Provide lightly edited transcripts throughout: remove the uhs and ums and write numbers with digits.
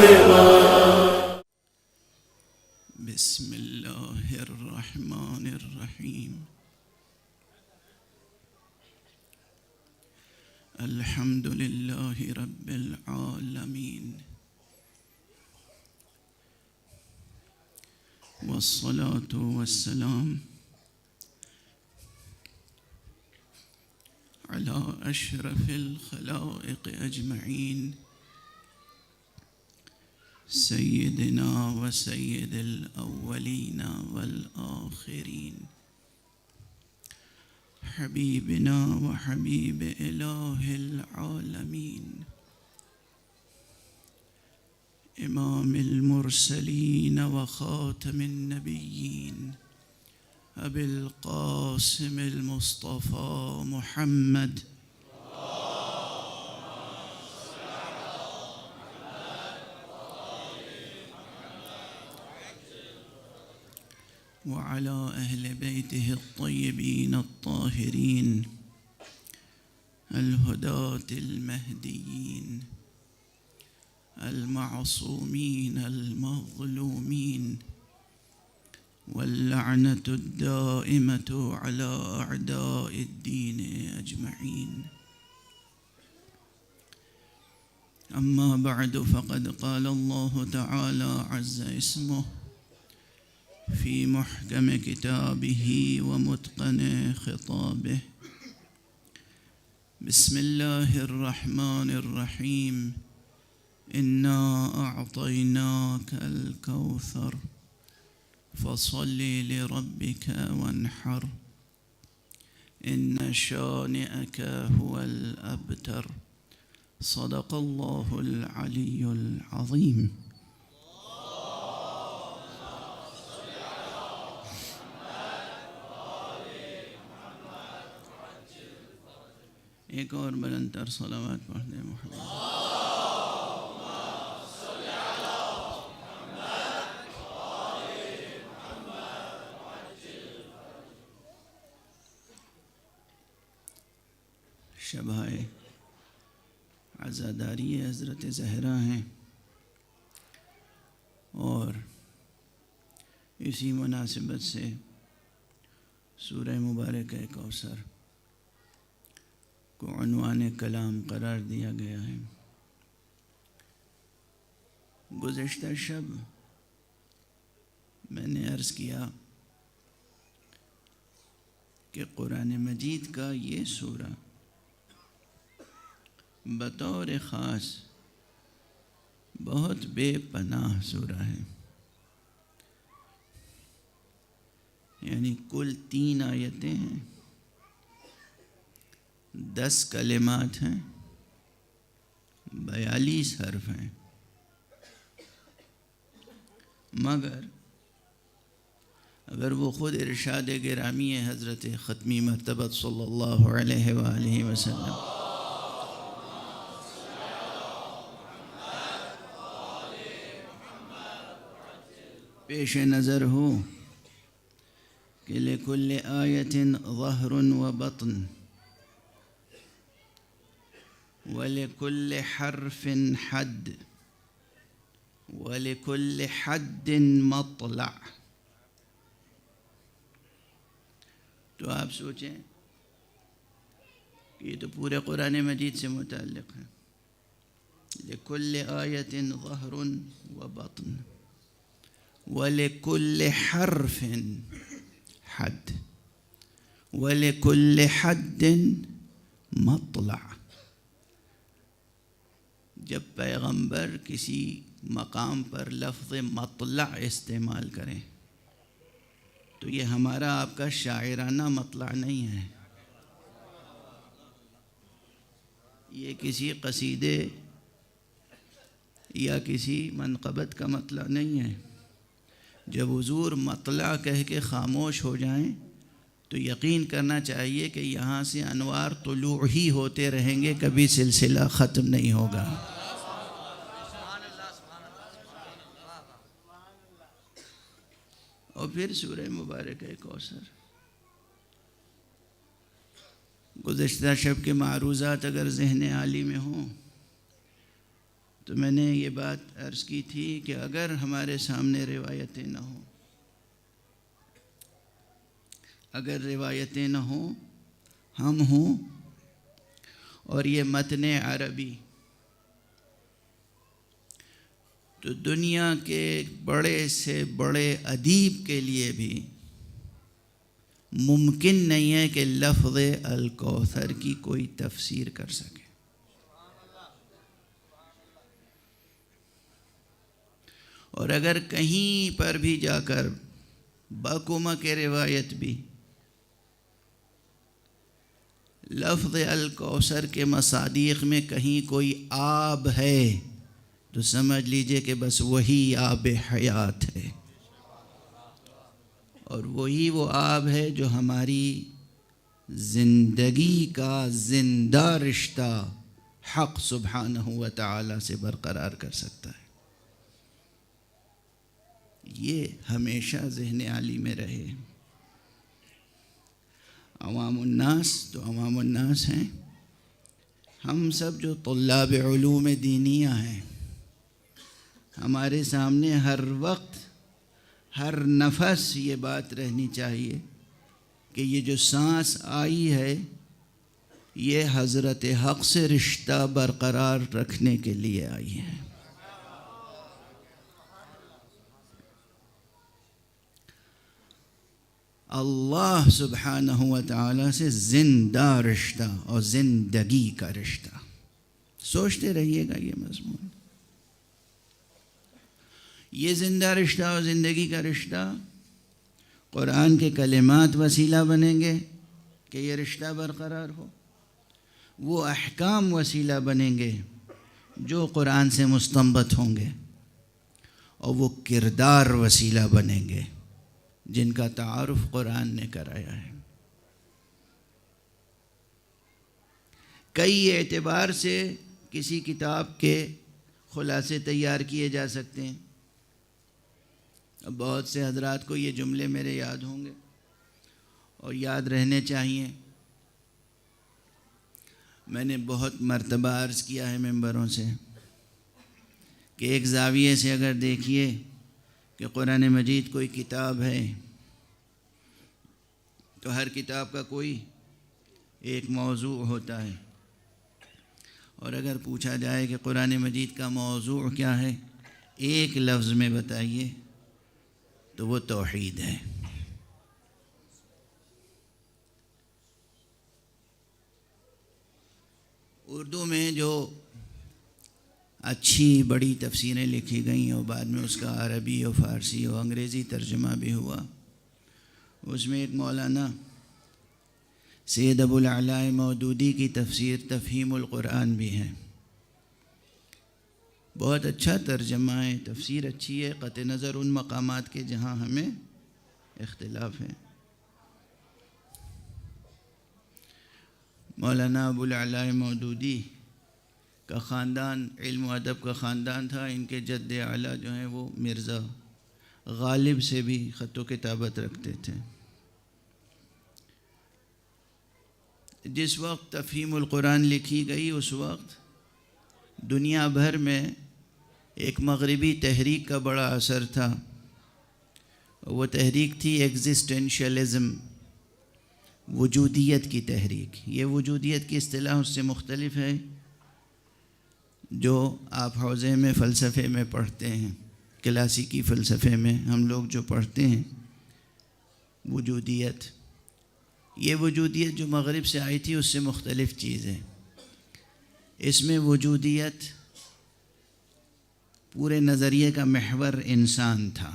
فاطمہ. بسم اللہ الرحمن الرحیم. الحمد للہ رب العالمین والصلاة والسلام على أشرف الخلائق أجمعين سيدنا وسيد الأولين والآخرين حبيبنا وحبيب إله العالمين إمام المرسلين وخاتم النبيين أبي القاسم المصطفى محمد وعلى أهل بيته الطيبين الطاهرين الهداة المهديين المعصومين المظلومين واللعنة الدائمة على أعداء الدين أجمعين. أما بعد فقد قال الله تعالى عز اسمه في محكم كتابه ومتقن خطابه. بسم الله الرحمن الرحيم. إنا أعطيناك الكوثر فصل لربك وانحر إن شانئك هو الأبتر. صدق الله العلي العظيم. ایک اور بلند تر صلوات پڑھ دیں محمد. شبائے عزاداری حضرت زہرا ہیں اور اسی مناسبت سے سورہ مبارکہ کوثر کو عنوان کلام قرار دیا گیا ہے. گزشتہ شب میں نے عرض کیا کہ قرآن مجید کا یہ سورہ بطور خاص بہت بے پناہ سورہ ہے. یعنی کل 3 آیتیں ہیں، 10 کلمات ہیں، 42 حرف ہیں، مگر اگر وہ خود ارشاد گرامی حضرت ختمی مرتبت صلی اللہ علیہ وآلہ وسلم پیش نظر ہو کہ لِكُلِّ آیَةٍ ظَهْرٌ وَبَطْنٌ وَلِكُلِّ حَرْفٍ حَدٌّ وَلِكُلِّ حَدٍّ مَطْلَعٌ. تو آپ سوچیں کہ یہ تو پورے قرآن مجید سے متعلق ہے. لِكُلِّ آیَةٍ ظَهْرٌ وَبَطْنٌ وَلِكُلِّ حَرْفٍ حَدٌّ وَلِكُلِّ حَدٍّ مَطْلَعٌ. جب پیغمبر کسی مقام پر لفظ مطلع استعمال کریں تو یہ ہمارا آپ کا شاعرانہ مطلع نہیں ہے، یہ کسی قصیدے یا کسی منقبت کا مطلع نہیں ہے. جب حضور مطلع کہہ کے خاموش ہو جائیں تو یقین کرنا چاہیے کہ یہاں سے انوار طلوع ہی ہوتے رہیں گے، کبھی سلسلہ ختم نہیں ہوگا. اور پھر سورہ مبارکہ کوثر. گزشتہ شب کے معروضات اگر ذہن عالی میں ہوں تو میں نے یہ بات عرض کی تھی کہ اگر ہمارے سامنے روایتیں نہ ہوں، اگر روایتیں نہ ہوں، ہم ہوں اور یہ متن عربی، تو دنیا کے بڑے سے بڑے ادیب کے لیے بھی ممکن نہیں ہے کہ لفظ الکوثر کی کوئی تفسیر کر سکے۔ اور اگر کہیں پر بھی جا کر باکومہ کے روایت بھی لفظ الکوثر کے مصادیق میں کہیں کوئی آب ہے تو سمجھ لیجئے کہ بس وہی آب حیات ہے، اور وہی وہ آب ہے جو ہماری زندگی کا زندہ رشتہ حق سبحانہ و تعالی سے برقرار کر سکتا ہے۔ یہ ہمیشہ ذہن عالی میں رہے۔ عوام الناس تو عوام الناس ہیں، ہم سب جو طلاب علوم دینیہ ہیں، ہمارے سامنے ہر وقت ہر نفس یہ بات رہنی چاہیے کہ یہ جو سانس آئی ہے یہ حضرت حق سے رشتہ برقرار رکھنے کے لیے آئی ہے۔ اللہ سبحانہ و تعالی سے زندہ رشتہ اور زندگی کا رشتہ، سوچتے رہیے گا یہ مضمون۔ یہ زندہ رشتہ اور زندگی کا رشتہ قرآن کے کلمات وسیلہ بنیں گے کہ یہ رشتہ برقرار ہو، وہ احکام وسیلہ بنیں گے جو قرآن سے مستنبط ہوں گے، اور وہ کردار وسیلہ بنیں گے جن کا تعارف قرآن نے کرایا ہے۔ کئی اعتبار سے کسی کتاب کے خلاصے تیار کیے جا سکتے ہیں۔ بہت سے حضرات کو یہ جملے میرے یاد ہوں گے اور یاد رہنے چاہیے۔ میں نے بہت مرتبہ عرض کیا ہے ممبروں سے کہ ایک زاویے سے اگر دیکھیے کہ قرآن مجید کوئی کتاب ہے تو ہر کتاب کا کوئی ایک موضوع ہوتا ہے، اور اگر پوچھا جائے کہ قرآن مجید کا موضوع کیا ہے، ایک لفظ میں بتائیے تو وہ توحید ہے۔ اردو میں جو اچھی بڑی تفسیریں لکھی گئیں اور بعد میں اس کا عربی اور فارسی اور انگریزی ترجمہ بھی ہوا، اس میں ایک مولانا سید ابو الاعلیٰ مودودی کی تفسیر تفہیم القرآن بھی ہے۔ بہت اچھا ترجمہ ہے، تفسیر اچھی ہے، قطع نظر ان مقامات کے جہاں ہمیں اختلاف ہے۔ مولانا ابو الاعلیٰ مودودی کا خاندان علم و ادب کا خاندان تھا۔ ان کے جد اعلیٰ جو ہیں وہ مرزا غالب سے بھی خط و کتابت رکھتے تھے۔ جس وقت تفہیم القرآن لکھی گئی اس وقت دنیا بھر میں ایک مغربی تحریک کا بڑا اثر تھا۔ وہ تحریک تھی ایگزسٹینشلزم، وجودیت کی تحریک۔ یہ وجودیت کی اصطلاح اس سے مختلف ہے جو آپ حوزے میں فلسفے میں پڑھتے ہیں، کلاسیکی فلسفے میں ہم لوگ جو پڑھتے ہیں وجودیت، یہ وجودیت جو مغرب سے آئی تھی اس سے مختلف چیز ہے۔ اس میں وجودیت پورے نظریے کا محور انسان تھا،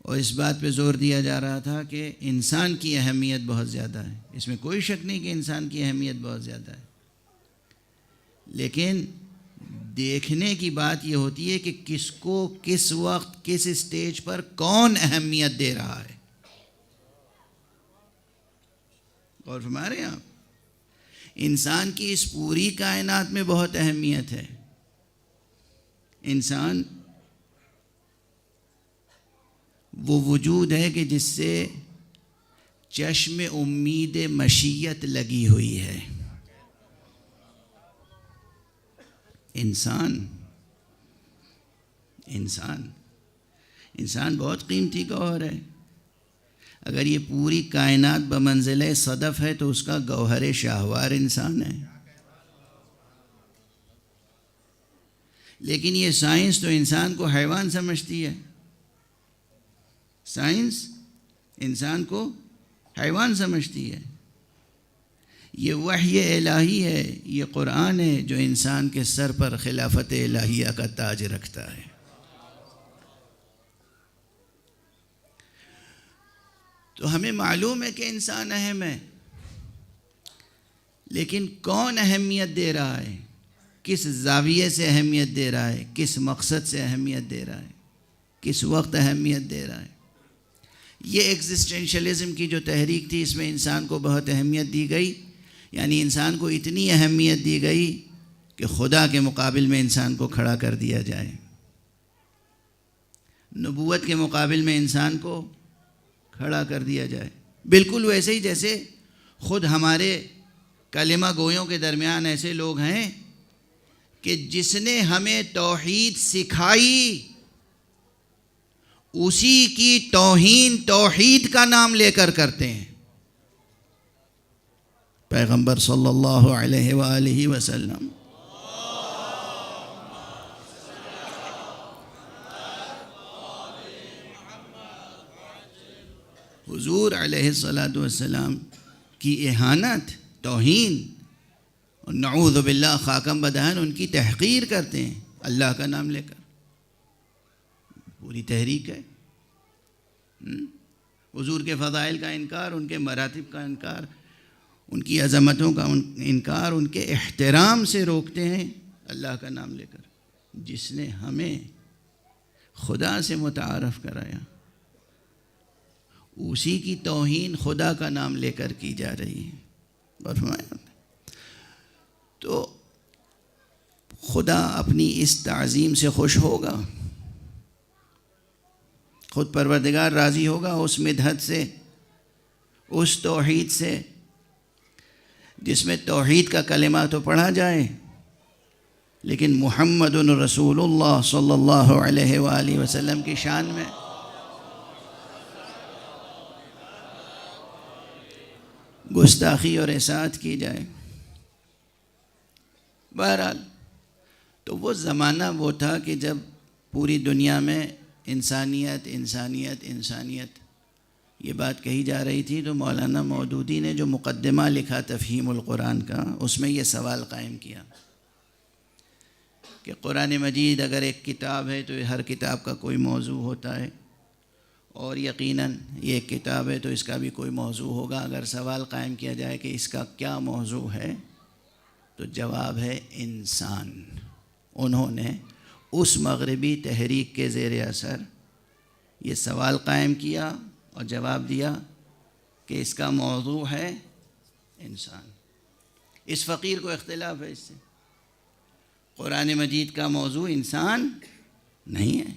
اور اس بات پہ زور دیا جا رہا تھا کہ انسان کی اہمیت بہت زیادہ ہے۔ اس میں کوئی شک نہیں کہ انسان کی اہمیت بہت زیادہ ہے، لیکن دیکھنے کی بات یہ ہوتی ہے کہ کس کو کس وقت کس اسٹیج پر کون اہمیت دے رہا ہے۔ اور ہمارے یہاں انسان کی اس پوری کائنات میں بہت اہمیت ہے۔ انسان وہ وجود ہے کہ جس سے چشم امید مشیت لگی ہوئی ہے۔ انسان بہت قیمتی گوہر ہے. اگر یہ پوری کائنات بمنزلہ صدف ہے تو اس کا گوہر شاہوار انسان ہے. لیکن یہ سائنس تو انسان کو حیوان سمجھتی ہے. سائنس انسان کو حیوان سمجھتی ہے. یہ وحی الہی ہے، یہ قرآن ہے جو انسان کے سر پر خلافت الہیہ کا تاج رکھتا ہے. تو ہمیں معلوم ہے کہ انسان اہم ہے، لیکن کون اہمیت دے رہا ہے، کس زاویے سے اہمیت دے رہا ہے، کس مقصد سے اہمیت دے رہا ہے، کس وقت اہمیت دے رہا ہے. یہ ایگزسٹینشلزم کی جو تحریک تھی، اس میں انسان کو بہت اہمیت دی گئی. یعنی انسان کو اتنی اہمیت دی گئی کہ خدا کے مقابل میں انسان کو کھڑا کر دیا جائے. نبوت کے مقابل میں انسان کو کھڑا کر دیا جائے. بالکل ویسے ہی جیسے خود ہمارے کلمہ گویوں کے درمیان ایسے لوگ ہیں کہ جس نے ہمیں توحید سکھائی اسی کی توہین توحید کا نام لے کر کرتے ہیں. پیغمبر صلی اللہ علیہ وآلہ وسلم حضور علیہ السلام کی اہانت، توہین اور نعوذ باللہ خاکم بدہن ان کی تحقیر کرتے ہیں اللہ کا نام لے کر. پوری تحریک ہے. حضور کے فضائل کا انکار، ان کے مراتب کا انکار، ان کی عظمتوں کا انکار، ان کے احترام سے روکتے ہیں اللہ کا نام لے کر. جس نے ہمیں خدا سے متعارف کرایا اسی کی توہین خدا کا نام لے کر کی جا رہی ہے. اور فرمایا تو خدا اپنی اس تعظیم سے خوش ہوگا، خود پروردگار راضی ہوگا اس مدحت سے، اس توحید سے جس میں توحید کا کلمہ تو پڑھا جائے لیکن محمد رسول اللہ صلی اللہ علیہ وآلہ وسلم کی شان میں گستاخی اور احسان کی جائے. بہرحال تو وہ زمانہ وہ تھا کہ جب پوری دنیا میں انسانیت انسانیت انسانیت یہ بات کہی جا رہی تھی. تو مولانا مودودی نے جو مقدمہ لکھا تفہیم القرآن کا، اس میں یہ سوال قائم کیا کہ قرآن مجید اگر ایک کتاب ہے تو ہر کتاب کا کوئی موضوع ہوتا ہے، اور یقیناً یہ ایک کتاب ہے تو اس کا بھی کوئی موضوع ہوگا. اگر سوال قائم کیا جائے کہ اس کا کیا موضوع ہے تو جواب ہے انسان. انہوں نے اس مغربی تحریک کے زیر اثر یہ سوال قائم کیا اور جواب دیا کہ اس کا موضوع ہے انسان. اس فقیر کو اختلاف ہے اس سے. قرآن مجید کا موضوع انسان نہیں ہے،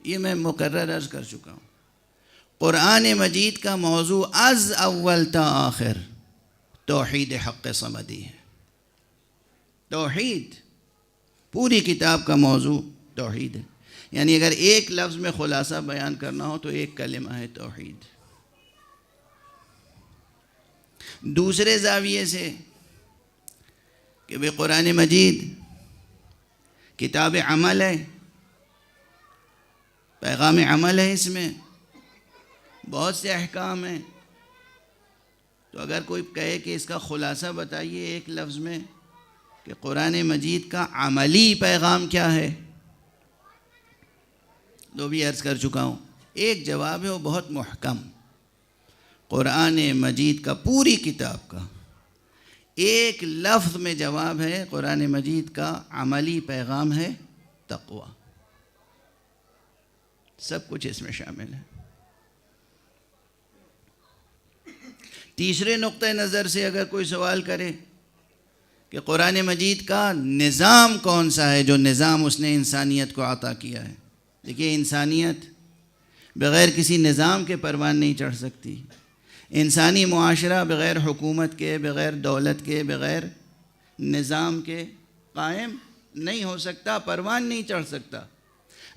یہ میں مکرر عرض کر چکا ہوں. قرآن مجید کا موضوع از اول تا آخر توحید حق صمدی ہے. توحید، پوری کتاب کا موضوع توحید ہے. یعنی اگر ایک لفظ میں خلاصہ بیان کرنا ہو تو ایک کلمہ ہے توحید. دوسرے زاویے سے کہ بھئی قرآن مجید کتاب عمل ہے، پیغام عمل ہے، اس میں بہت سے احکام ہیں. تو اگر کوئی کہے کہ اس کا خلاصہ بتائیے ایک لفظ میں کہ قرآن مجید کا عملی پیغام کیا ہے، تو بھی عرض کر چکا ہوں. ایک جواب ہے وہ بہت محکم. قرآن مجید کا، پوری کتاب کا ایک لفظ میں جواب ہے، قرآن مجید کا عملی پیغام ہے تقوی. سب کچھ اس میں شامل ہے. تیسرے نقطہ نظر سے اگر کوئی سوال کرے کہ قرآن مجید کا نظام کون سا ہے، جو نظام اس نے انسانیت کو عطا کیا ہے. دیکھیے، انسانیت بغیر کسی نظام کے پروان نہیں چڑھ سکتی. انسانی معاشرہ بغیر حکومت کے، بغیر دولت کے، بغیر نظام کے قائم نہیں ہو سکتا، پروان نہیں چڑھ سکتا۔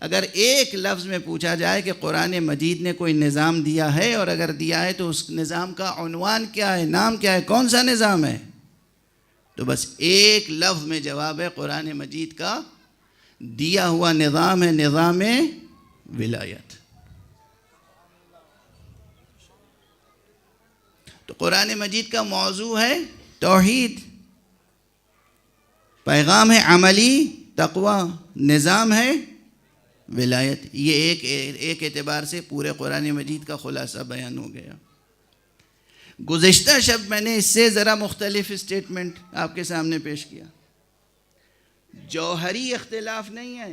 اگر ایک لفظ میں پوچھا جائے کہ قرآن مجید نے کوئی نظام دیا ہے، اور اگر دیا ہے تو اس نظام کا عنوان کیا ہے، نام کیا ہے، کون سا نظام ہے، تو بس ایک لفظ میں جواب ہے، قرآن مجید کا دیا ہوا نظام ہے نظام ولایت۔ تو قرآن مجید کا موضوع ہے توحید، پیغام ہے عملی تقوی، نظام ہے ولایت۔ یہ ایک اعتبار سے پورے قرآن مجید کا خلاصہ بیان ہو گیا۔ گزشتہ شب میں نے اس سے ذرا مختلف اسٹیٹمنٹ آپ کے سامنے پیش کیا۔ جوہری اختلاف نہیں ہے،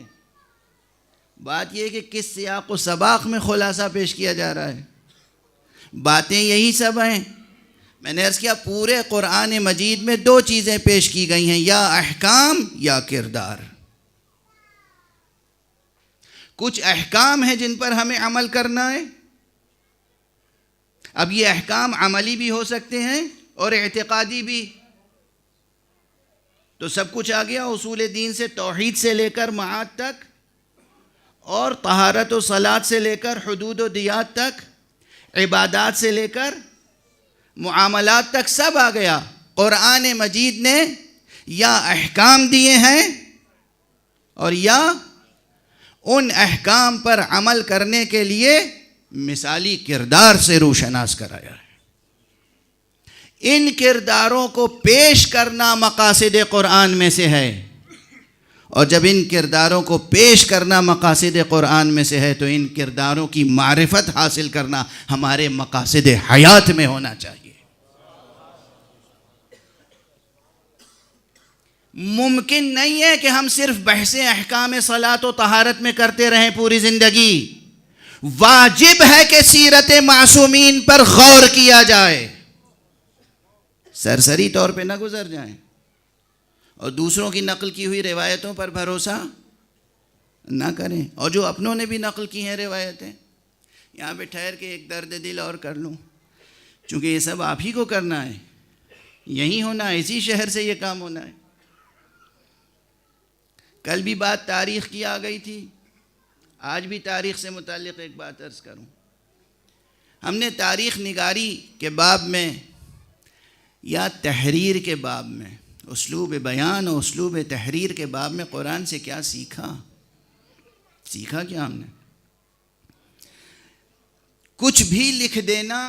بات یہ کہ کس سیاق و سباق میں خلاصہ پیش کیا جا رہا ہے، باتیں یہی سب ہیں۔ میں نے عرض کیا پورے قرآن مجید میں دو چیزیں پیش کی گئی ہیں، یا احکام یا کردار۔ کچھ احکام ہیں جن پر ہمیں عمل کرنا ہے۔ اب یہ احکام عملی بھی ہو سکتے ہیں اور اعتقادی بھی۔ تو سب کچھ آ گیا، اصول دین سے، توحید سے لے کر معاد تک، اور طہارت و صلاۃ سے لے کر حدود و دیات تک، عبادات سے لے کر معاملات تک سب آ گیا۔ قرآن مجید نے یا احکام دیے ہیں اور یا ان احکام پر عمل کرنے کے لیے مثالی کردار سے روشناس کرایا ہے۔ ان کرداروں کو پیش کرنا مقاصد قرآن میں سے ہے، اور جب ان کرداروں کو پیش کرنا مقاصد قرآن میں سے ہے تو ان کرداروں کی معرفت حاصل کرنا ہمارے مقاصد حیات میں ہونا چاہیے۔ ممکن نہیں ہے کہ ہم صرف بحث احکام صلاۃ و طہارت میں کرتے رہیں پوری زندگی۔ واجب ہے کہ سیرت معصومین پر غور کیا جائے، سرسری طور پہ نہ گزر جائیں، اور دوسروں کی نقل کی ہوئی روایتوں پر بھروسہ نہ کریں، اور جو اپنوں نے بھی نقل کی ہیں روایتیں، یہاں پہ ٹھہر کے ایک درد دل اور کر لوں، چونکہ یہ سب آپ ہی کو کرنا ہے، یہیں ہونا ہے، اسی شہر سے یہ کام ہونا ہے۔ کل بھی بات تاریخ کی آ گئی تھی، آج بھی تاریخ سے متعلق ایک بات عرض کروں۔ ہم نے تاریخ نگاری کے باب میں یا تحریر کے باب میں، اسلوب بیان اور اسلوب تحریر کے باب میں قرآن سے کیا سیکھا کیا ہم نے؟ کچھ بھی لکھ دینا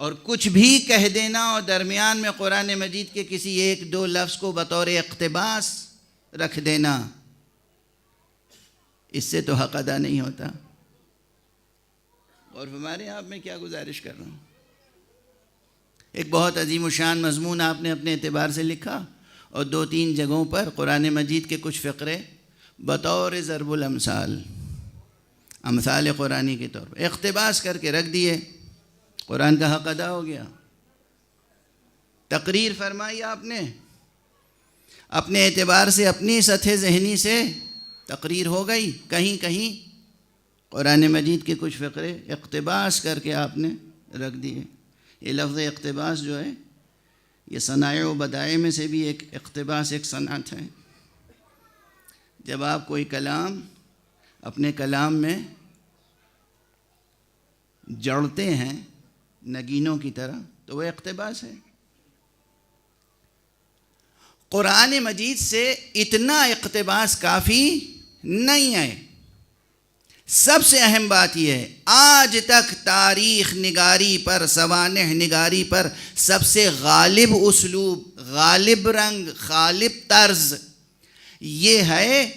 اور کچھ بھی کہہ دینا، اور درمیان میں قرآن مجید کے کسی ایک دو لفظ کو بطور اقتباس رکھ دینا، اس سے تو حق ادا نہیں ہوتا۔ اور ہمارے آپ میں کیا گزارش کر رہا ہوں، ایک بہت عظیم الشان مضمون آپ نے اپنے اعتبار سے لکھا، اور دو تین جگہوں پر قرآن مجید کے کچھ فقرے بطور ضرب الامثال، امثال قرآنی کے طور پر اقتباس کر کے رکھ دیے، قرآن کا حق ادا ہو گیا۔ تقریر فرمائی آپ نے، اپنے اعتبار سے، اپنی سطح ذہنی سے تقریر ہو گئی، کہیں کہیں قرآن مجید کے کچھ فقرے اقتباس کر کے آپ نے رکھ دیے۔ یہ لفظ اقتباس جو ہے، یہ صنائع و بدائع میں سے بھی ایک اقتباس، ایک صنعت ہے۔ جب آپ کوئی کلام اپنے کلام میں جڑتے ہیں نگینوں کی طرح، تو وہ اقتباس ہے۔ قرآن مجید سے اتنا اقتباس کافی نہیں ہے۔ سب سے اہم بات یہ ہے، آج تک تاریخ نگاری پر، سوانح نگاری پر سب سے غالب اسلوب، غالب رنگ، غالب طرز یہ ہے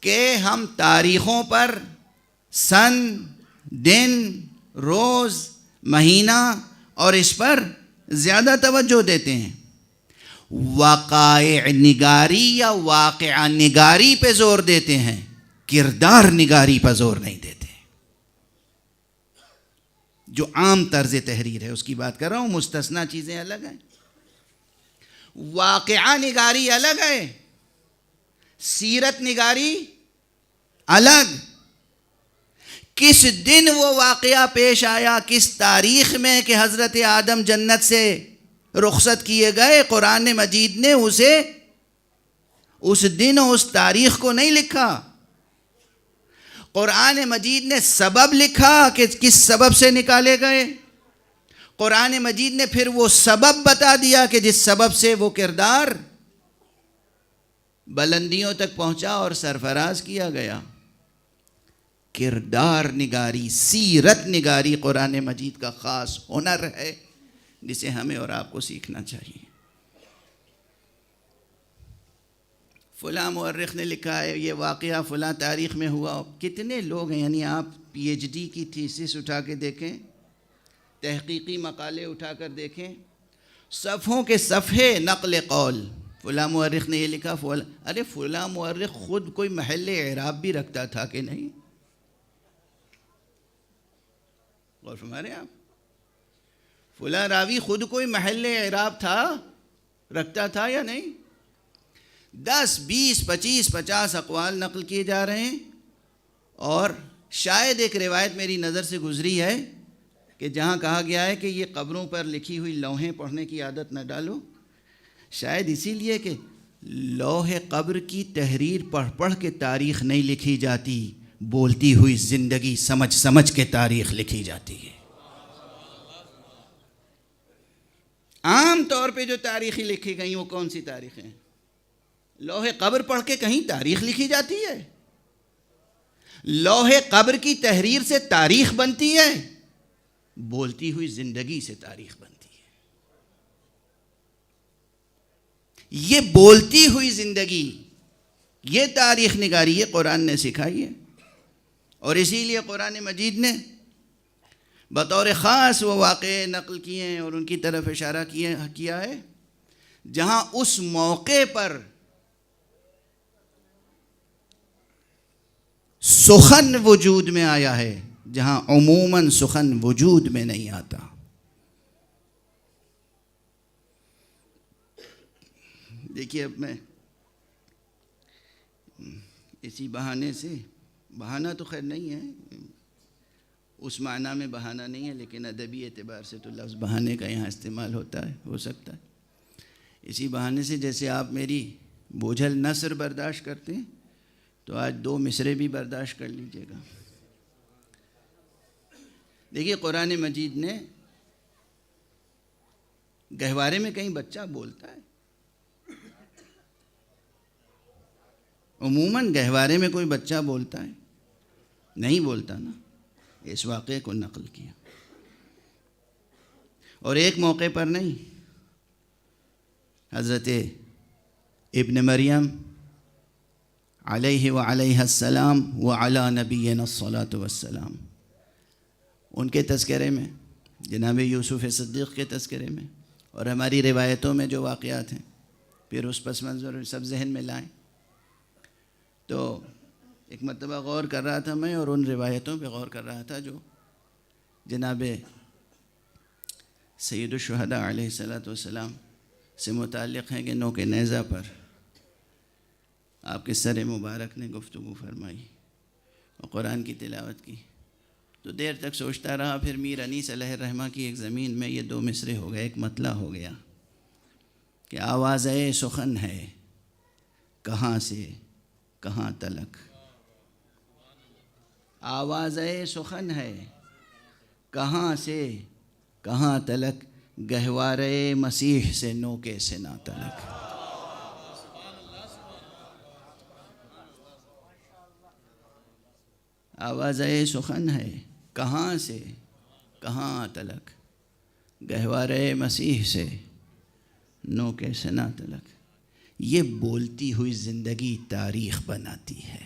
کہ ہم تاریخوں پر سن، دن، روز، مہینہ اور اس پر زیادہ توجہ دیتے ہیں۔ وقائع نگاری یا واقعہ نگاری پہ زور دیتے ہیں، کردار نگاری پر زور نہیں دیتے۔ جو عام طرز تحریر ہے اس کی بات کر رہا ہوں، مستثنیٰ چیزیں الگ ہیں۔ واقعہ نگاری الگ ہے، سیرت نگاری الگ۔ کس دن وہ واقعہ پیش آیا، کس تاریخ میں کہ حضرت آدم جنت سے رخصت کیے گئے، قرآن مجید نے اسے اس دن اس تاریخ کو نہیں لکھا. قرآن مجید نے سبب لکھا کہ کس سبب سے نکالے گئے. قرآن مجید نے پھر وہ سبب بتا دیا کہ جس سبب سے وہ کردار بلندیوں تک پہنچا اور سرفراز کیا گیا. کردار نگاری، سیرت نگاری قرآن مجید کا خاص ہنر ہے جسے ہمیں اور آپ کو سیکھنا چاہیے. فلاں مورخ نے لکھا ہے یہ واقعہ فلاں تاریخ میں ہوا. کتنے لوگ ہیں، یعنی آپ پی ایچ ڈی کی تھیسس اٹھا کے دیکھیں، تحقیقی مقالے اٹھا کر دیکھیں، صفحوں کے صفحے نقل قول. فلاں مورخ نے یہ لکھا، ارے فلاں مورخ خود کوئی محل اعراب بھی رکھتا تھا کہ نہیں؟ غور فرما رہے ہیں آپ؟ فلاں راوی خود کوئی محل اعراب رکھتا تھا یا نہیں؟ 10 20 25 50 اقوال نقل کیے جا رہے ہیں، اور شاید ایک روایت میری نظر سے گزری ہے کہ جہاں کہا گیا ہے کہ یہ قبروں پر لکھی ہوئی لوحیں پڑھنے کی عادت نہ ڈالو، شاید اسی لیے کہ لوح قبر کی تحریر پڑھ پڑھ کے تاریخ نہیں لکھی جاتی، بولتی ہوئی زندگی سمجھ سمجھ کے تاریخ لکھی جاتی ہے. عام طور پہ جو تاریخیں لکھی گئی وہ کون سی تاریخیں؟ لوح قبر پڑھ کے کہیں تاریخ لکھی جاتی ہے؟ لوح قبر کی تحریر سے تاریخ بنتی ہے؟ بولتی ہوئی زندگی سے تاریخ بنتی ہے. یہ بولتی ہوئی زندگی، یہ تاریخ نگاری یہ قرآن نے سکھائی ہے. اور اسی لیے قرآن مجید نے بطور خاص وہ واقعے نقل کیے ہیں اور ان کی طرف اشارہ کیا ہے جہاں اس موقع پر سخن وجود میں آیا ہے، جہاں عموماً سخن وجود میں نہیں آتا. دیکھیے اب میں اسی بہانے سے، بہانہ تو خیر نہیں ہے، اس معنی میں بہانہ نہیں ہے، لیکن ادبی اعتبار سے تو لفظ بہانے کا یہاں استعمال ہوتا ہے، ہو سکتا ہے. اسی بہانے سے جیسے آپ میری بوجھل نثر برداشت کرتے ہیں تو آج 2 مصرے بھی برداشت کر لیجئے گا. دیکھیے قرآن مجید نے گہوارے میں کہیں بچہ بولتا ہے؟ عموماً گہوارے میں کوئی بچہ بولتا ہے؟ نہیں بولتا نا. اس واقعے کو نقل کیا، اور ایک موقع پر نہیں. حضرت ابن مریم علیہ وعلیہ السلام وعلی نبینا الصلاۃ والسلام، ان کے تذکرے میں، جناب یوسف صدیق کے تذکرے میں، اور ہماری روایتوں میں جو واقعات ہیں، پھر اس پس منظر سب ذہن میں لائیں. تو ایک مرتبہ غور کر رہا تھا میں، اور ان روایتوں پہ غور کر رہا تھا جو جناب سید الشہداء علیہ الصلاۃ والسلام سے متعلق ہیں کہ نوک نیزہ پر آپ کے سر مبارک نے گفتگو فرمائی اور قرآن کی تلاوت کی. تو دیر تک سوچتا رہا، پھر میر انیس علیہ الرحمہ کی ایک زمین میں یہ 2 مصرے ہو گئے، ایک مطلع ہو گیا کہ آواز سخن ہے کہاں سے کہاں تلک. آواز سخن ہے کہاں سے کہاں تلک، گہوارے مسیح سے نوکے سے نہ تلک. آواز سخن ہے کہاں سے کہاں تلک، گہوارے مسیح سے نوکے سے نہ تلک. یہ بولتی ہوئی زندگی تاریخ بناتی ہے.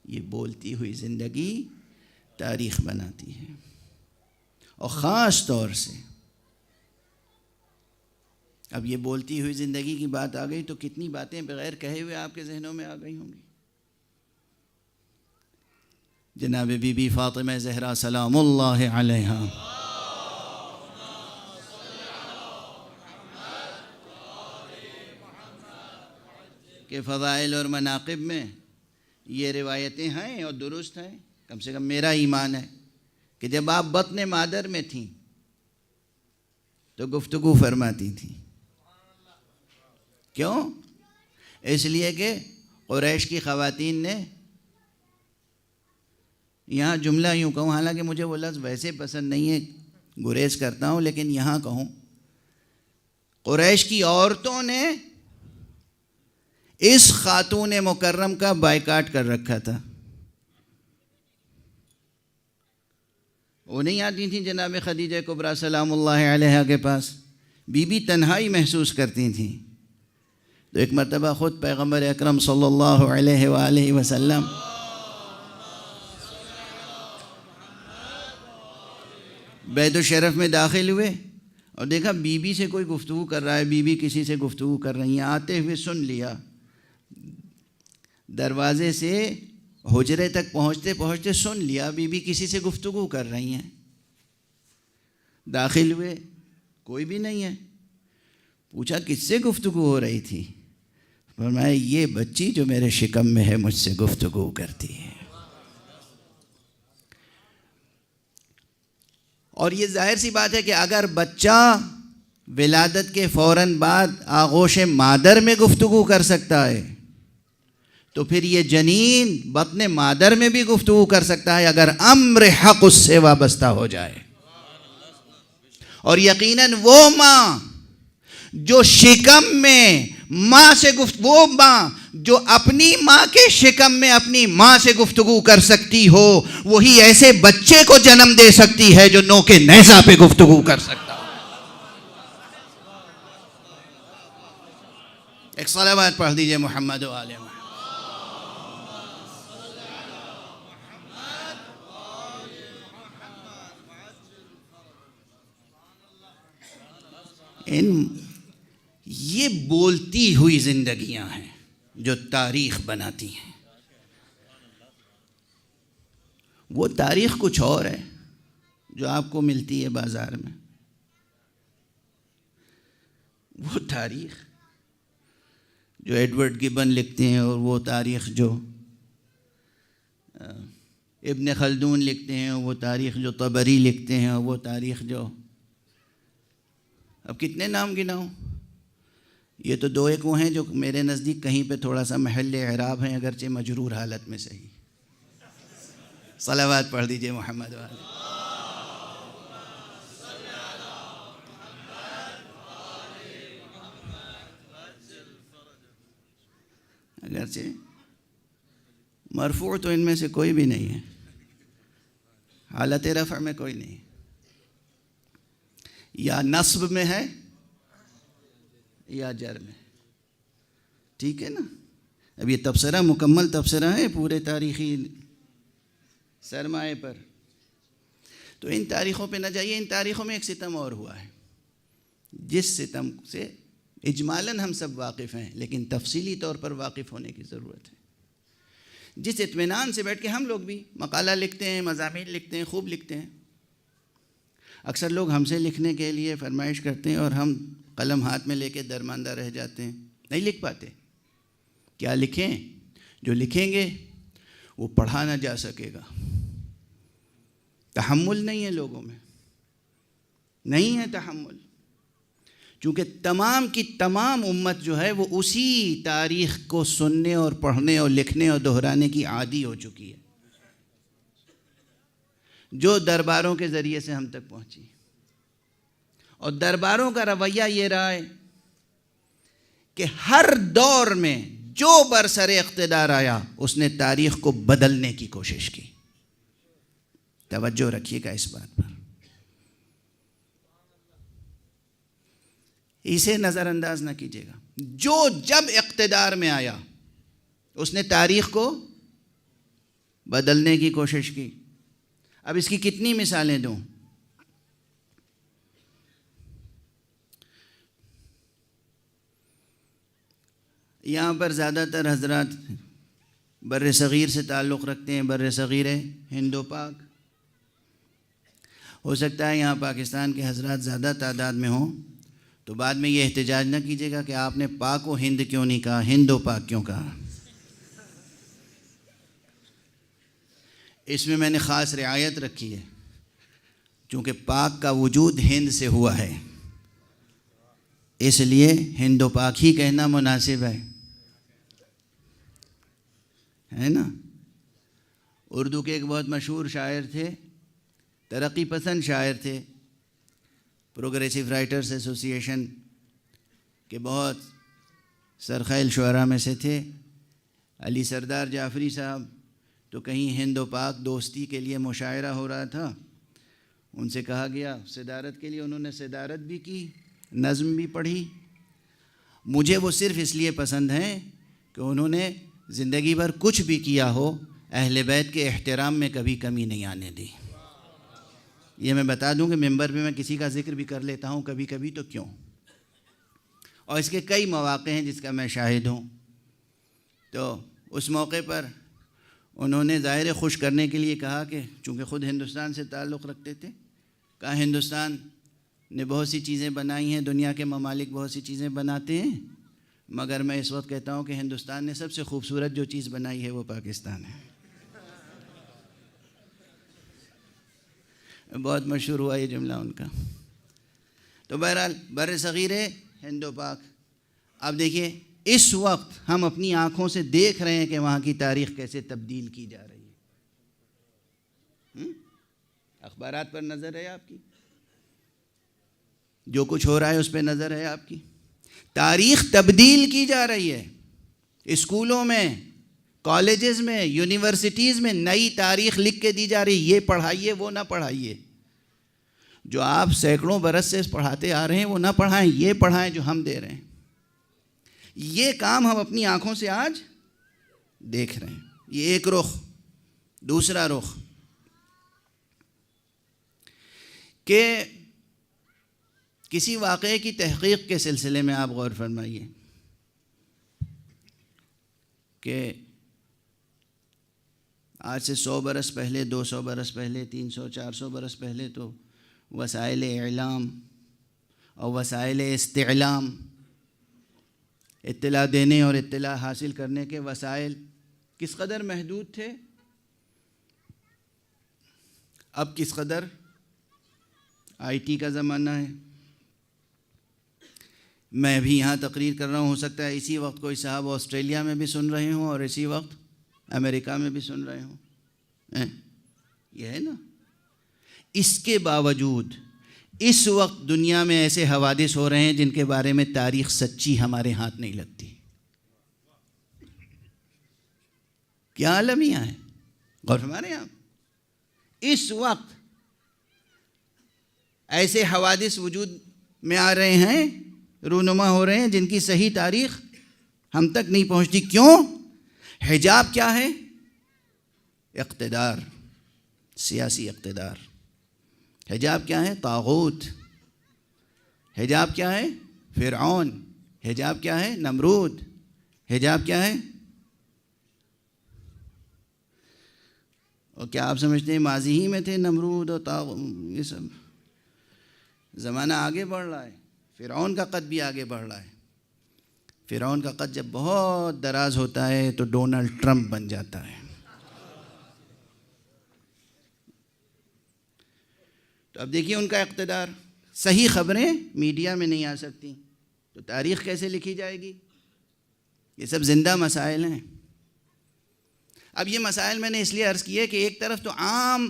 یہ بولتی ہوئی زندگی تاریخ بناتی ہے. اور خاص طور سے اب یہ بولتی ہوئی زندگی کی بات آ گئی تو کتنی باتیں بغیر کہے ہوئے آپ کے ذہنوں میں آ گئی ہوں گی. جناب بی بی فاطمہ زہرا سلام اللہ علیہا کے فضائل اور مناقب میں یہ روایتیں ہیں اور درست ہیں. کم سے کم میرا ایمان ہے کہ جب آپ بطن مادر میں تھیں تو گفتگو فرماتی تھیں. کیوں؟ اس لیے کہ قریش کی خواتین نے، یہاں جملہ یوں کہوں، حالانکہ مجھے وہ لفظ ویسے پسند نہیں ہے، گریز کرتا ہوں، لیکن یہاں کہوں، قریش کی عورتوں نے اس خاتون مکرم کا بائیکاٹ کر رکھا تھا. وہ نہیں آتی تھیں جناب خدیجہ کبریٰ سلام اللہ علیہا کے پاس، بی بی تنہائی محسوس کرتی تھیں. تو ایک مرتبہ خود پیغمبر اکرم صلی اللہ علیہ وآلہ وسلم بیت الشرف میں داخل ہوئے اور دیکھا بی بی سے کوئی گفتگو کر رہا ہے، بی بی کسی سے گفتگو کر رہی ہیں. آتے ہوئے سن لیا، دروازے سے حجرے تک پہنچتے پہنچتے سن لیا بی بی کسی سے گفتگو کر رہی ہیں. داخل ہوئے، کوئی بھی نہیں ہے. پوچھا کس سے گفتگو ہو رہی تھی؟ فرمایا یہ بچی جو میرے شکم میں ہے مجھ سے گفتگو کرتی ہے. اور یہ ظاہر سی بات ہے کہ اگر بچہ ولادت کے فوراً بعد آغوش مادر میں گفتگو کر سکتا ہے تو پھر یہ جنین بطن مادر میں بھی گفتگو کر سکتا ہے اگر امر حق اس سے وابستہ ہو جائے. اور یقیناً وہ ماں جو شکم میں ماں سے وہ ماں جو اپنی ماں کے شکم میں اپنی ماں سے گفتگو کر سکتی ہو، وہی ایسے بچے کو جنم دے سکتی ہے جو نوک نیزہ پہ گفتگو کر سکتا ہو. ایک صلوات پڑھ دیجئے محمد و آل محمد. یہ بولتی ہوئی زندگیاں ہیں جو تاریخ بناتی ہیں. وہ تاریخ کچھ اور ہے جو آپ کو ملتی ہے بازار میں. وہ تاریخ جو ایڈورڈ گبن لکھتے ہیں اور وہ تاریخ جو ابن خلدون لکھتے ہیں، وہ تاریخ جو طبری لکھتے ہیں، اور وہ تاریخ جو، اب کتنے نام گناؤں؟ یہ تو دو ایک وہ ہیں جو میرے نزدیک کہیں پہ تھوڑا سا محل اعراب ہیں، اگرچہ مجرور حالت میں صحیح. صلوات پڑھ دیجئے محمد والے. اگرچہ مرفوع تو ان میں سے کوئی بھی نہیں ہے، حالت رفع میں کوئی نہیں، یا نصب میں ہے یا جر میں. ٹھیک ہے نا؟ اب یہ تبصرہ مکمل تبصرہ ہے پورے تاریخی سرمائے پر. تو ان تاریخوں پہ نہ جائیے. ان تاریخوں میں ایک ستم اور ہوا ہے جس ستم سے اجمالاً ہم سب واقف ہیں، لیکن تفصیلی طور پر واقف ہونے کی ضرورت ہے. جس اطمینان سے بیٹھ کے ہم لوگ بھی مقالہ لکھتے ہیں، مضامین لکھتے ہیں، خوب لکھتے ہیں. اکثر لوگ ہم سے لکھنے کے لیے فرمائش کرتے ہیں اور ہم قلم ہاتھ میں لے کے درماندہ رہ جاتے ہیں، نہیں لکھ پاتے. کیا لکھیں؟ جو لکھیں گے وہ پڑھا نہ جا سکے گا. تحمل نہیں ہے لوگوں میں، نہیں ہے تحمل. چونکہ تمام کی تمام امت جو ہے وہ اسی تاریخ کو سننے اور پڑھنے اور لکھنے اور دہرانے کی عادی ہو چکی ہے جو درباروں کے ذریعے سے ہم تک پہنچی. اور درباروں کا رویہ یہ رہا ہے کہ ہر دور میں جو برسر اقتدار آیا اس نے تاریخ کو بدلنے کی کوشش کی. توجہ رکھیے گا اس بات پر، اسے نظر انداز نہ کیجیے گا. جو جب اقتدار میں آیا اس نے تاریخ کو بدلنے کی کوشش کی. اب اس کی کتنی مثالیں دوں؟ یہاں پر زیادہ تر حضرات بر صغیر سے تعلق رکھتے ہیں، بر صغیر ہند و پاک. ہو سکتا ہے یہاں پاکستان کے حضرات زیادہ تعداد میں ہوں تو بعد میں یہ احتجاج نہ کیجیے گا کہ آپ نے پاک و ہند کیوں نہیں کہا، ہند و پاک کیوں کہا. اس میں نے خاص رعایت رکھی ہے چونکہ پاک کا وجود ہند سے ہوا ہے. اس لیے ہند و پاک ہی کہنا مناسب ہے نا. اردو کے ایک بہت مشہور شاعر تھے، ترقی پسند شاعر تھے، پروگریسو رائٹرز ایسوسی ایشن کے بہت سرخیل شعراء میں سے تھے، علی سردار جعفری صاحب. تو کہیں ہند و پاک دوستی کے لیے مشاعرہ ہو رہا تھا، ان سے کہا گیا صدارت کے لیے، انہوں نے صدارت بھی کی، نظم بھی پڑھی. مجھے وہ صرف اس لیے پسند ہیں کہ انہوں نے زندگی بھر کچھ بھی کیا ہو، اہل بیت کے احترام میں کبھی کمی نہیں آنے دی. یہ میں بتا دوں کہ ممبر پہ میں کسی کا ذکر بھی کر لیتا ہوں کبھی کبھی، تو کیوں، اور اس کے کئی مواقع ہیں جس کا میں شاہد ہوں. تو اس موقع پر انہوں نے ظاہر خوش کرنے کے لیے کہا کہ چونکہ خود ہندوستان سے تعلق رکھتے تھے، کہا ہندوستان نے بہت سی چیزیں بنائی ہیں، دنیا کے ممالک بہت سی چیزیں بناتے ہیں، مگر میں اس وقت کہتا ہوں کہ ہندوستان نے سب سے خوبصورت جو چیز بنائی ہے وہ پاکستان ہے. بہت مشہور ہوا یہ جملہ ان کا. تو بہرحال بر صغیر ہند و پاک، اب دیکھیے اس وقت ہم اپنی آنکھوں سے دیکھ رہے ہیں کہ وہاں کی تاریخ کیسے تبدیل کی جا رہی ہے. اخبارات پر نظر ہے آپ کی، جو کچھ ہو رہا ہے اس پہ نظر ہے آپ کی. تاریخ تبدیل کی جا رہی ہے. اسکولوں میں، کالجز میں، یونیورسٹیز میں نئی تاریخ لکھ کے دی جا رہی ہے، یہ پڑھائیے وہ نہ پڑھائیے. جو آپ سینکڑوں برس سے پڑھاتے آ رہے ہیں وہ نہ پڑھائیں، یہ پڑھائیں جو ہم دے رہے ہیں. یہ کام ہم اپنی آنکھوں سے آج دیکھ رہے ہیں. یہ ایک رخ. دوسرا رخ کہ کسی واقعے کی تحقیق کے سلسلے میں آپ غور فرمائیے کہ آج سے 100 برس پہلے، 200 برس پہلے، 300 400 برس پہلے تو وسائل اعلام اور وسائل استعلام، اطلاع دینے اور اطلاع حاصل کرنے کے وسائل کس قدر محدود تھے. اب کس قدر آئی ٹی کا زمانہ ہے. میں بھی یہاں تقریر کر رہا ہوں، ہو سکتا ہے اسی وقت کوئی صاحب آسٹریلیا میں بھی سن رہے ہوں اور اسی وقت امریکہ میں بھی سن رہے ہوں. یہ ہے نا. اس کے باوجود اس وقت دنیا میں ایسے حوادث ہو رہے ہیں جن کے بارے میں تاریخ سچی ہمارے ہاتھ نہیں لگتی. کیا عالمیہ ہے، غور فرمائیں آپ. اس وقت ایسے حوادث وجود میں آ رہے ہیں، رونما ہو رہے ہیں، جن کی صحیح تاریخ ہم تک نہیں پہنچتی. کیوں؟ حجاب کیا ہے؟ اقتدار، سیاسی اقتدار. حجاب کیا ہے؟ طاغوت. حجاب کیا ہے؟ فرعون. حجاب کیا ہے؟ نمرود. حجاب کیا ہے؟ اور کیا آپ سمجھتے ہیں ماضی ہی میں تھے نمرود اور طاغوت؟ یہ سب زمانہ آگے بڑھ رہا ہے. فرعون کا قد بھی آگے بڑھ رہا ہے. فرعون کا قد جب بہت دراز ہوتا ہے تو ڈونلڈ ٹرمپ بن جاتا ہے. تو اب دیکھیے ان کا اقتدار. صحیح خبریں میڈیا میں نہیں آ سکتی تو تاریخ کیسے لکھی جائے گی؟ یہ سب زندہ مسائل ہیں. اب یہ مسائل میں نے اس لیے عرض کیے کہ ایک طرف تو عام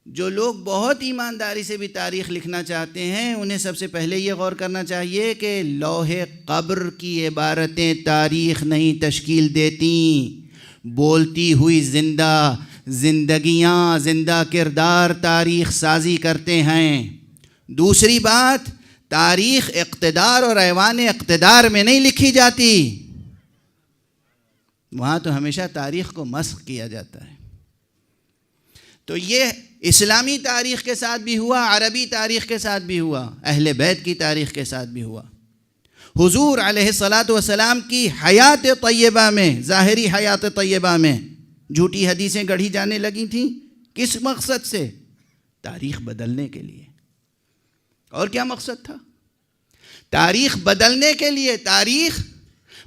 جو لوگ بہت ایمانداری سے بھی تاریخ لکھنا چاہتے ہیں، انہیں سب سے پہلے یہ غور کرنا چاہیے کہ لوح قبر کی عبارتیں تاریخ نہیں تشکیل دیتی. بولتی ہوئی زندہ زندگیاں، زندہ کردار تاریخ سازی کرتے ہیں. دوسری بات، تاریخ اقتدار اور ایوان اقتدار میں نہیں لکھی جاتی. وہاں تو ہمیشہ تاریخ کو مسخ کیا جاتا ہے. تو یہ اسلامی تاریخ کے ساتھ بھی ہوا، عربی تاریخ کے ساتھ بھی ہوا، اہل بیت کی تاریخ کے ساتھ بھی ہوا. حضور علیہ الصلاۃ والسلام کی حیات طیبہ میں، ظاہری حیات طیبہ میں جھوٹی حدیثیں گڑھی جانے لگی تھیں. کس مقصد سے؟ تاریخ بدلنے کے لیے. اور کیا مقصد تھا؟ تاریخ بدلنے کے لیے، تاریخ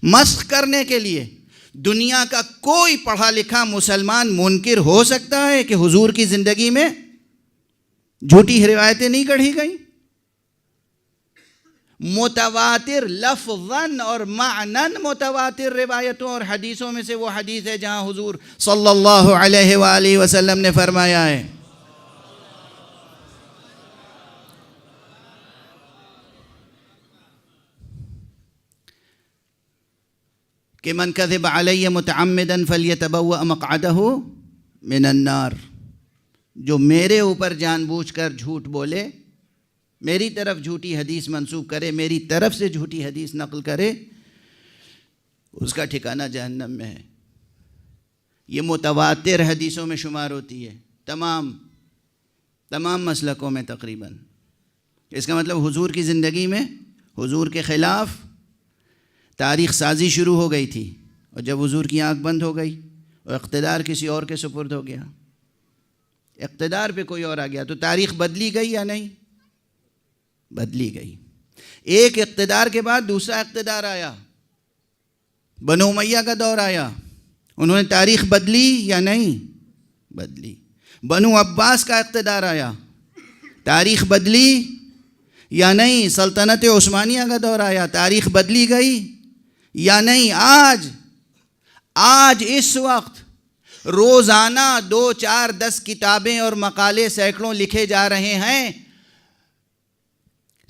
مسخ کرنے کے لیے. دنیا کا کوئی پڑھا لکھا مسلمان منکر ہو سکتا ہے کہ حضور کی زندگی میں جھوٹی روایتیں نہیں گڑھی گئیں؟ متواتر لفظاً اور معناً متواتر روایتوں اور حدیثوں میں سے وہ حدیث ہے جہاں حضور صلی اللہ علیہ وآلہ وسلم نے فرمایا ہے کہ من کذب علی متعمدا فلیتبوأ مقعدہ من النار، جو میرے اوپر جان بوجھ کر جھوٹ بولے، میری طرف جھوٹی حدیث منسوب کرے، میری طرف سے جھوٹی حدیث نقل کرے، اس کا ٹھکانہ جہنم میں ہے۔ یہ متواتر حدیثوں میں شمار ہوتی ہے، تمام مسلکوں میں تقریباً۔ اس کا مطلب حضور کی زندگی میں حضور کے خلاف تاریخ سازی شروع ہو گئی تھی، اور جب حضور کی آنکھ بند ہو گئی اور اقتدار کسی اور کے سپرد ہو گیا، اقتدار پہ کوئی اور آ گیا، تو تاریخ بدلی گئی یا نہیں؟ بدلی گئی۔ ایک اقتدار کے بعد دوسرا اقتدار آیا، بنو امیہ کا دور آیا، انہوں نے تاریخ بدلی یا نہیں؟ بدلی۔ بنو عباس کا اقتدار آیا، تاریخ بدلی یا نہیں؟ سلطنت عثمانیہ کا دور آیا، تاریخ بدلی گئی یا نہیں؟ آج اس وقت روزانہ 2 4 10 کتابیں اور مقالے سینکڑوں لکھے جا رہے ہیں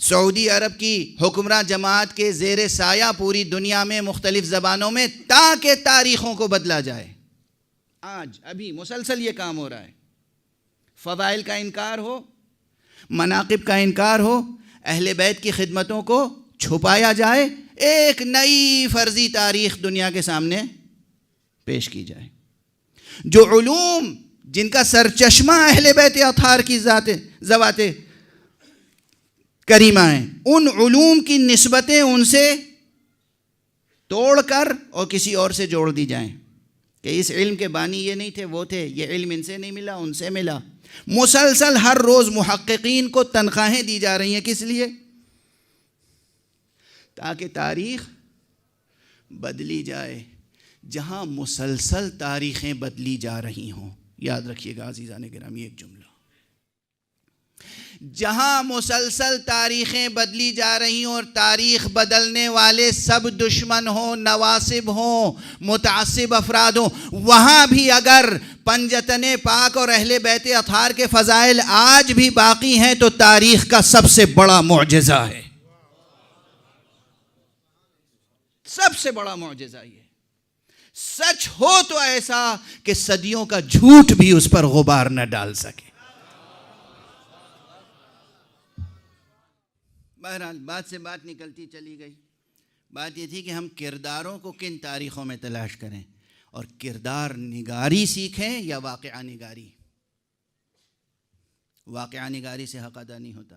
سعودی عرب کی حکمراں جماعت کے زیر سایہ پوری دنیا میں مختلف زبانوں میں، تاکہ تاریخوں کو بدلا جائے۔ آج ابھی مسلسل یہ کام ہو رہا ہے۔ فضائل کا انکار ہو، مناقب کا انکار ہو، اہل بیت کی خدمتوں کو چھپایا جائے، ایک نئی فرضی تاریخ دنیا کے سامنے پیش کی جائے۔ جو علوم جن کا سرچشمہ اہل بیت اطہار کی ذوات کریمہ ہیں، ان علوم کی نسبتیں ان سے توڑ کر اور کسی اور سے جوڑ دی جائیں کہ اس علم کے بانی یہ نہیں تھے، وہ تھے، یہ علم ان سے نہیں ملا، ان سے ملا۔ مسلسل ہر روز محققین کو تنخواہیں دی جا رہی ہیں، کس لیے؟ تاکہ تاریخ بدلی جائے۔ جہاں مسلسل تاریخیں بدلی جا رہی ہوں، یاد رکھیے گا عزیزان گرامی ایک جملہ، جہاں مسلسل تاریخیں بدلی جا رہی ہوں اور تاریخ بدلنے والے سب دشمن ہوں، نواصب ہوں، متعصب افراد ہوں، وہاں بھی اگر پنجتن پاک اور اہل بیت اطہار کے فضائل آج بھی باقی ہیں تو تاریخ کا سب سے بڑا معجزہ ہے، سب سے بڑا معجزہ یہ سچ ہو تو ایسا کہ صدیوں کا جھوٹ بھی اس پر غبار نہ ڈال سکے۔ بہرحال بات سے بات نکلتی چلی گئی۔ بات یہ تھی کہ ہم کرداروں کو کن تاریخوں میں تلاش کریں، اور کردار نگاری سیکھیں یا واقعہ نگاری۔ واقعہ نگاری سے حق ادا نہیں ہوتا۔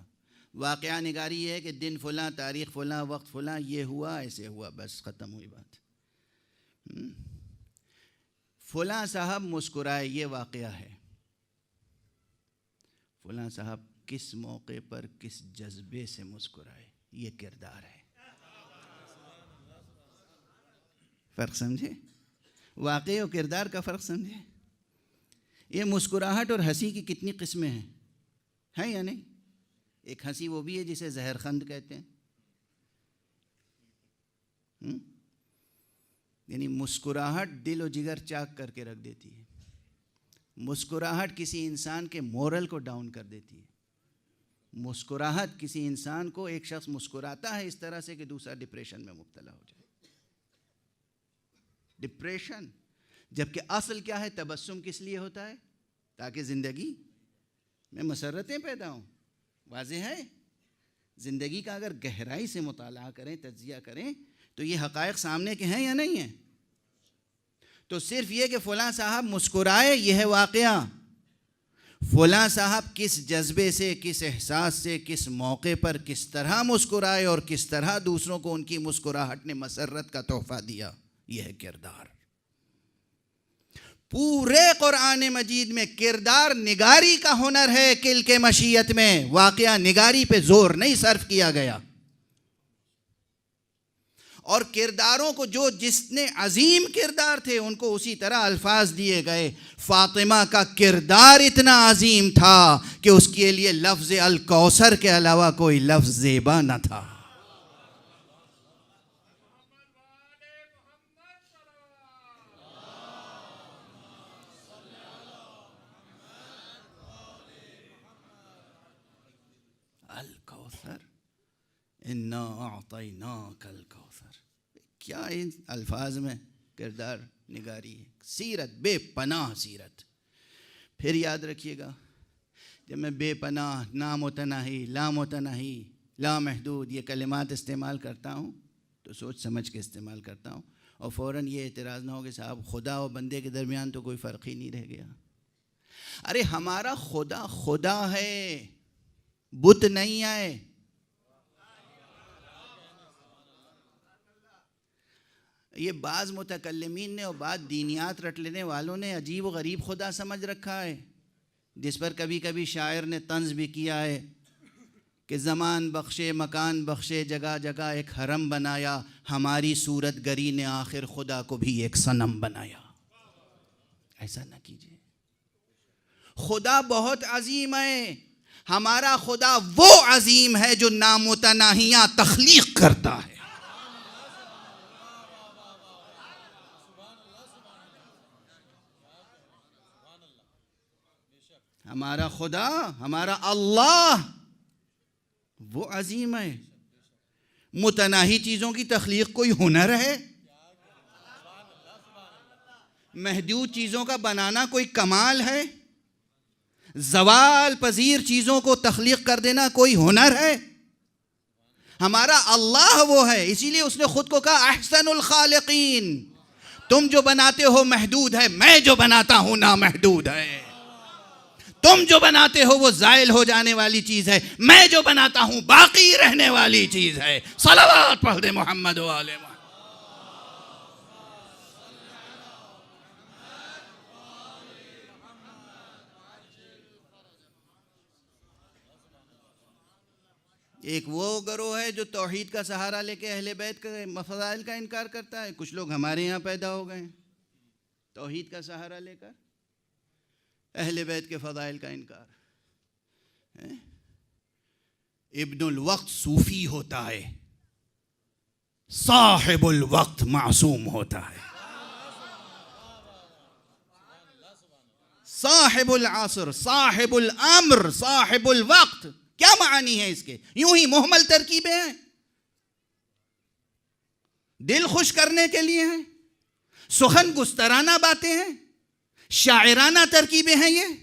واقعہ نگاری یہ ہے کہ دن فلاں، تاریخ فلاں، وقت فلاں، یہ ہوا، ایسے ہوا، بس ختم ہوئی بات۔ فلاں صاحب مسکرائے، یہ واقعہ ہے۔ فلاں صاحب کس موقع پر کس جذبے سے مسکرائے، یہ کردار ہے۔ فرق سمجھے؟ واقعے اور کردار کا فرق سمجھے؟ یہ مسکراہٹ اور ہنسی کی کتنی قسمیں ہیں یا نہیں؟ ایک ہنسی وہ بھی ہے جسے زہر خند کہتے ہیں، یعنی مسکراہٹ دل و جگر چاک کر کے رکھ دیتی ہے۔ مسکراہٹ کسی انسان کے مورل کو ڈاؤن کر دیتی ہے۔ مسکراہٹ کسی انسان کو، ایک شخص مسکراتا ہے اس طرح سے کہ دوسرا ڈپریشن میں مبتلا ہو جائے۔ ڈپریشن، جبکہ اصل کیا ہے؟ تبسم کس لیے ہوتا ہے؟ تاکہ زندگی میں مسرتیں پیدا ہوں۔ واضح ہے؟ زندگی کا اگر گہرائی سے مطالعہ کریں، تجزیہ کریں، تو یہ حقائق سامنے کے ہیں یا نہیں ہیں؟ تو صرف یہ کہ فلاں صاحب مسکرائے، یہ ہے واقعہ۔ فلاں صاحب کس جذبے سے، کس احساس سے، کس موقع پر کس طرح مسکرائے اور کس طرح دوسروں کو ان کی مسکراہٹ نے مسرت کا تحفہ دیا، یہ ہے کردار۔ پورے قرآن مجید میں کردار نگاری کا ہنر ہے، کل کے مشیت میں واقعہ نگاری پہ زور نہیں صرف کیا گیا۔ اور کرداروں کو جو جتنے عظیم کردار تھے ان کو اسی طرح الفاظ دیے گئے۔ فاطمہ کا کردار اتنا عظیم تھا کہ اس کے لیے لفظ الکوثر کے علاوہ کوئی لفظ زیبا نہ تھا۔ الکوثر انا اعطیناک الکوثر. کیا ان الفاظ میں کردار نگاری ہے. سیرت، بے پناہ سیرت. پھر یاد رکھیے گا جب میں بے پناہ، نامتناہی، لامتناہی، لامحدود یہ کلمات استعمال کرتا ہوں تو سوچ سمجھ کے استعمال کرتا ہوں، اور فوراً یہ اعتراض نہ ہو کہ صاحب خدا اور بندے کے درمیان تو کوئی فرق ہی نہیں رہ گیا. ارے ہمارا خدا خدا ہے، بت نہیں ہے. یہ بعض متکلمین نے اور بعض دینیات رٹ لینے والوں نے عجیب و غریب خدا سمجھ رکھا ہے، جس پر کبھی کبھی شاعر نے طنز بھی کیا ہے کہ زمان بخشے مکان بخشے جگہ جگہ ایک حرم بنایا، ہماری صورت گری نے آخر خدا کو بھی ایک صنم بنایا. ایسا نہ کیجیے. خدا بہت عظیم ہے. ہمارا خدا وہ عظیم ہے جو نامتناہیاں تخلیق کرتا ہے. ہمارا خدا، ہمارا اللہ وہ عظیم ہے. متناہی چیزوں کی تخلیق کوئی ہنر ہے؟ محدود چیزوں کا بنانا کوئی کمال ہے؟ زوال پذیر چیزوں کو تخلیق کر دینا کوئی ہنر ہے؟ ہمارا اللہ وہ ہے. اسی لیے اس نے خود کو کہا احسن الخالقین. تم جو بناتے ہو محدود ہے، میں جو بناتا ہوں نامحدود ہے. تم جو بناتے ہو وہ زائل ہو جانے والی چیز ہے، میں جو بناتا ہوں باقی رہنے والی چیز ہے. صلوات پڑھ دے محمد و آل محمد. ایک وہ گروہ ہے جو توحید کا سہارا لے کے اہل بیت کے فضائل کا انکار کرتا ہے. کچھ لوگ ہمارے یہاں پیدا ہو گئے ہیں توحید کا سہارا لے کر اہل بیت کے فضائل کا انکار. ابن الوقت صوفی ہوتا ہے، صاحب الوقت معصوم ہوتا ہے. صاحب العصر، صاحب الامر، صاحب الوقت، کیا معنی ہے اس کے؟ یوں ہی محمل ترکیبیں ہیں، دل خوش کرنے کے لیے ہیں، سخن گسترانہ باتیں ہیں، شاعرانہ ترکیبیں ہیں. یہ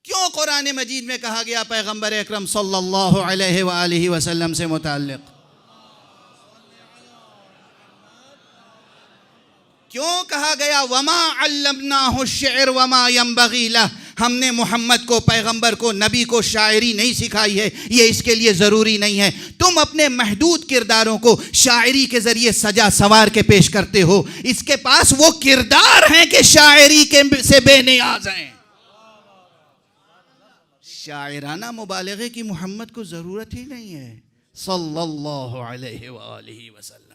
کیوں قرآن مجید میں کہا گیا پیغمبر اکرم صلی اللہ علیہ وآلہ وسلم سے متعلق؟ کیوں کہا گیا وما علمناہ الشعر وما ينبغی لہ؟ ہم نے محمد کو، پیغمبر کو، نبی کو شاعری نہیں سکھائی ہے، یہ اس کے لیے ضروری نہیں ہے. تم اپنے محدود کرداروں کو شاعری کے ذریعے سجا سوار کے پیش کرتے ہو. اس کے پاس وہ کردار ہیں کہ شاعری سے بے نیاز ہیں. شاعرانہ مبالغے کی محمد کو ضرورت ہی نہیں ہے صلی اللہ علیہ وآلہ وسلم.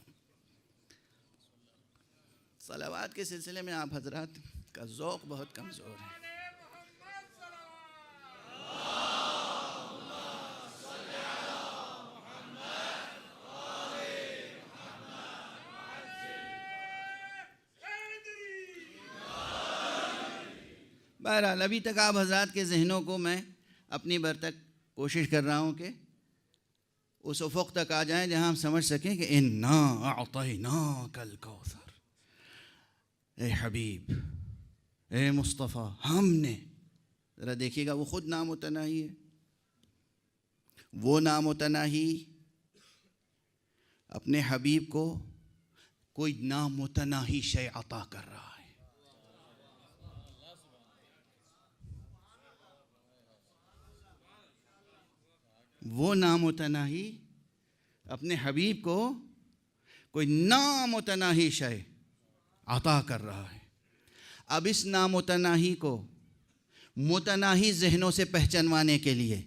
صلوات کے سلسلے میں آپ حضرات کا ذوق بہت کمزور ہے. بہرحال ابھی تک آپ حضرات کے ذہنوں کو میں اپنی بر تک کوشش کر رہا ہوں کہ اس افق تک آ جائیں جہاں ہم سمجھ سکیں کہ انا اعطیناک الکوثر. اے حبیب، اے مصطفیٰ، ہم نے، ذرا دیکھیے گا وہ خود نامتناہی ہے. وہ نامتناہی اپنے حبیب کو کوئی نامتناہی شے عطا کر رہا ہے. وہ نامتناہی اپنے حبیب کو کوئی نامتناہی شے عطا کر رہا ہے. اب اس نامتناہی کو متناہی ذہنوں سے پہچانوانے کے لیے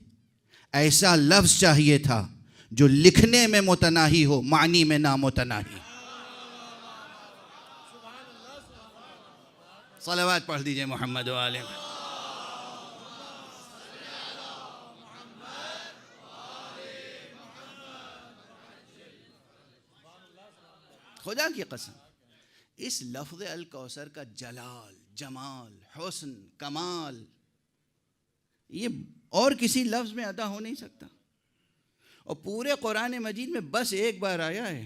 ایسا لفظ چاہیے تھا جو لکھنے میں متناہی ہو، معنی میں نامتناہی. صلوات پڑھ دیجئے محمد و آلہ. خدا کی قسم اس لفظ الکوثر کا جلال، جمال، حسن، کمال یہ اور کسی لفظ میں ادا ہو نہیں سکتا. اور پورے قرآن مجید میں بس ایک بار آیا ہے.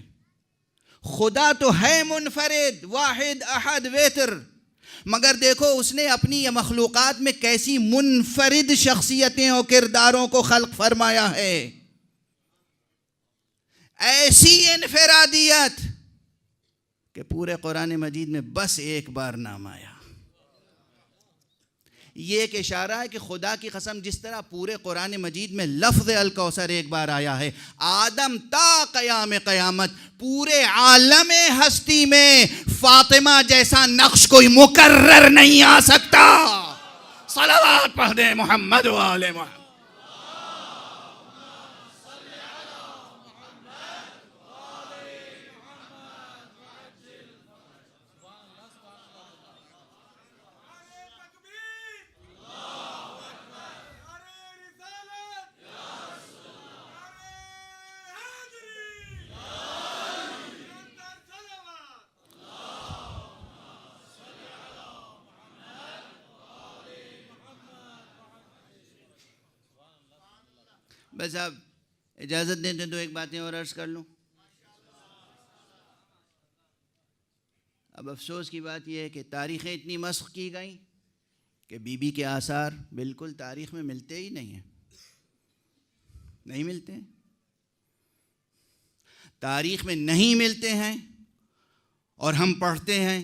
خدا تو ہے منفرد، واحد، احد، ویتر، مگر دیکھو اس نے اپنی یہ مخلوقات میں کیسی منفرد شخصیتیں اور کرداروں کو خلق فرمایا ہے. ایسی انفرادیت کہ پورے قرآن مجید میں بس ایک بار نام آیا. یہ ایک اشارہ ہے کہ خدا کی قسم جس طرح پورے قرآن مجید میں لفظ الکوثر ایک بار آیا ہے، آدم تا قیام قیامت پورے عالم ہستی میں فاطمہ جیسا نقش کوئی مکرر نہیں آ سکتا. صلوات پڑھ دیں محمد و آل محمد. بس آپ اجازت دیں تو ایک باتیں اور عرض کر لوں. اب افسوس کی بات یہ ہے کہ تاریخیں اتنی مسخ کی گئیں کہ بی بی کے آثار بالکل تاریخ میں ملتے ہی نہیں ہیں. نہیں ملتے ہیں، تاریخ میں نہیں ملتے ہیں. اور ہم پڑھتے ہیں.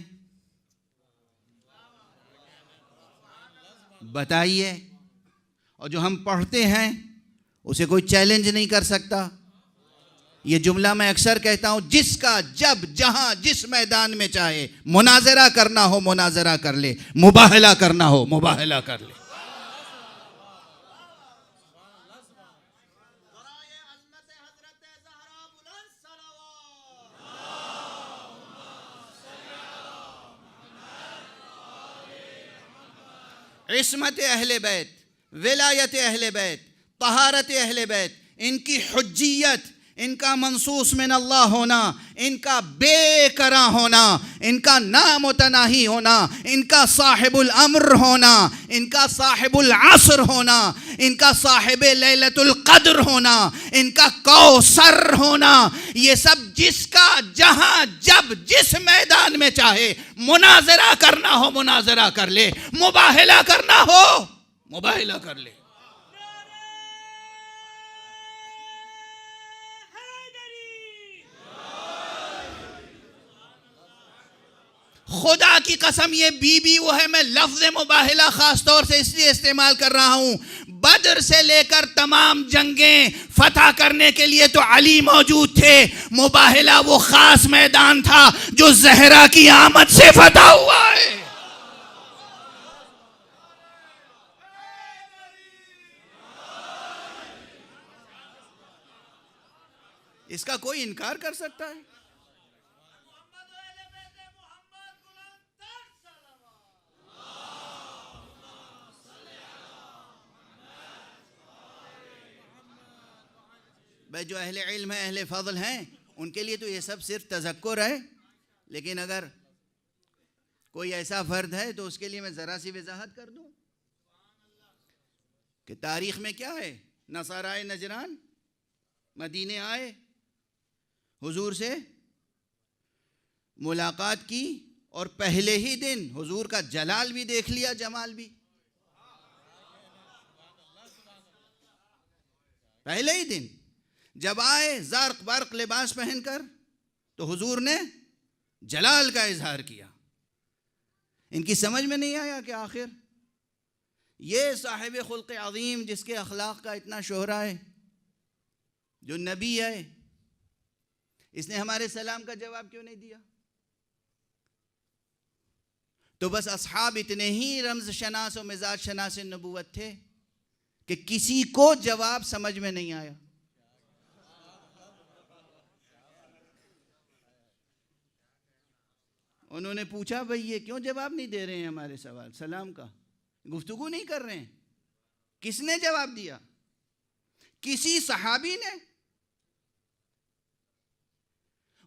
بتائیے. اور جو ہم پڑھتے ہیں اسے کوئی چیلنج نہیں کر سکتا. یہ جملہ میں اکثر کہتا ہوں، جس کا جب جہاں جس میدان میں چاہے مناظرہ کرنا ہو مناظرہ کر لے، مباہلہ کرنا ہو مباہلہ کر لے. عصمت اہل بیت، ولایت اہل بیت، طہارت اہل بیت، ان کی حجیت، ان کا منصوص من اللہ ہونا، ان کا بے قرار ہونا، ان کا نامتناہی ہونا، ان کا صاحب الامر ہونا، ان کا صاحب العصر ہونا، ان کا صاحب لیلۃ القدر ہونا، ان کا کوثر ہونا، یہ سب جس کا جہاں جب جس میدان میں چاہے مناظرہ کرنا ہو مناظرہ کر لے، مباہلہ کرنا ہو مباہلہ کر لے. خدا کی قسم یہ بی بی وہ ہے. میں لفظ مباہلہ خاص طور سے اس لیے استعمال کر رہا ہوں، بدر سے لے کر تمام جنگیں فتح کرنے کے لیے تو علی موجود تھے. مباہلہ وہ خاص میدان تھا جو زہرا کی آمد سے فتح ہوا ہے. اس کا کوئی انکار کر سکتا ہے؟ بھائی جو اہل علم ہیں، اہل فضل ہیں، ان کے لیے تو یہ سب صرف تذکر ہے. لیکن اگر کوئی ایسا فرد ہے تو اس کے لیے میں ذرا سی وضاحت کر دوں کہ تاریخ میں کیا ہے. نصارائے نجران مدینے آئے، حضور سے ملاقات کی، اور پہلے ہی دن حضور کا جلال بھی دیکھ لیا، جمال بھی. پہلے ہی دن جب آئے زرق برق لباس پہن کر تو حضور نے جلال کا اظہار کیا. ان کی سمجھ میں نہیں آیا کہ آخر یہ صاحب خلق عظیم جس کے اخلاق کا اتنا شہرہ ہے، جو نبی ہے، اس نے ہمارے سلام کا جواب کیوں نہیں دیا؟ تو بس اصحاب اتنے ہی رمز شناس و مزاج شناس نبوت تھے کہ کسی کو جواب سمجھ میں نہیں آیا. انہوں نے پوچھا بھئی یہ کیوں جواب نہیں دے رہے ہیں ہمارے سوال سلام کا، گفتگو نہیں کر رہے ہیں؟ کس نے جواب دیا؟ کسی صحابی نے؟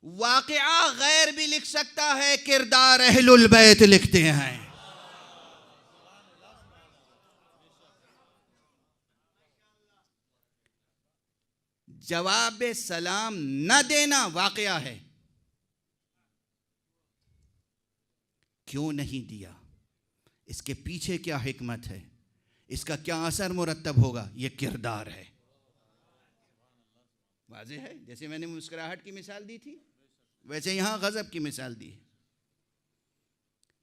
واقعہ غیر بھی لکھ سکتا ہے، کردار اہل البیت لکھتے ہیں. جواب سلام نہ دینا واقعہ ہے. کیوں نہیں دیا؟ اس کے پیچھے کیا حکمت ہے؟ اس کا کیا اثر مرتب ہوگا؟ یہ کردار ہے. واضح ہے. جیسے میں نے مسکراہٹ کی مثال دی تھی ویسے یہاں غضب کی مثال دی ہے.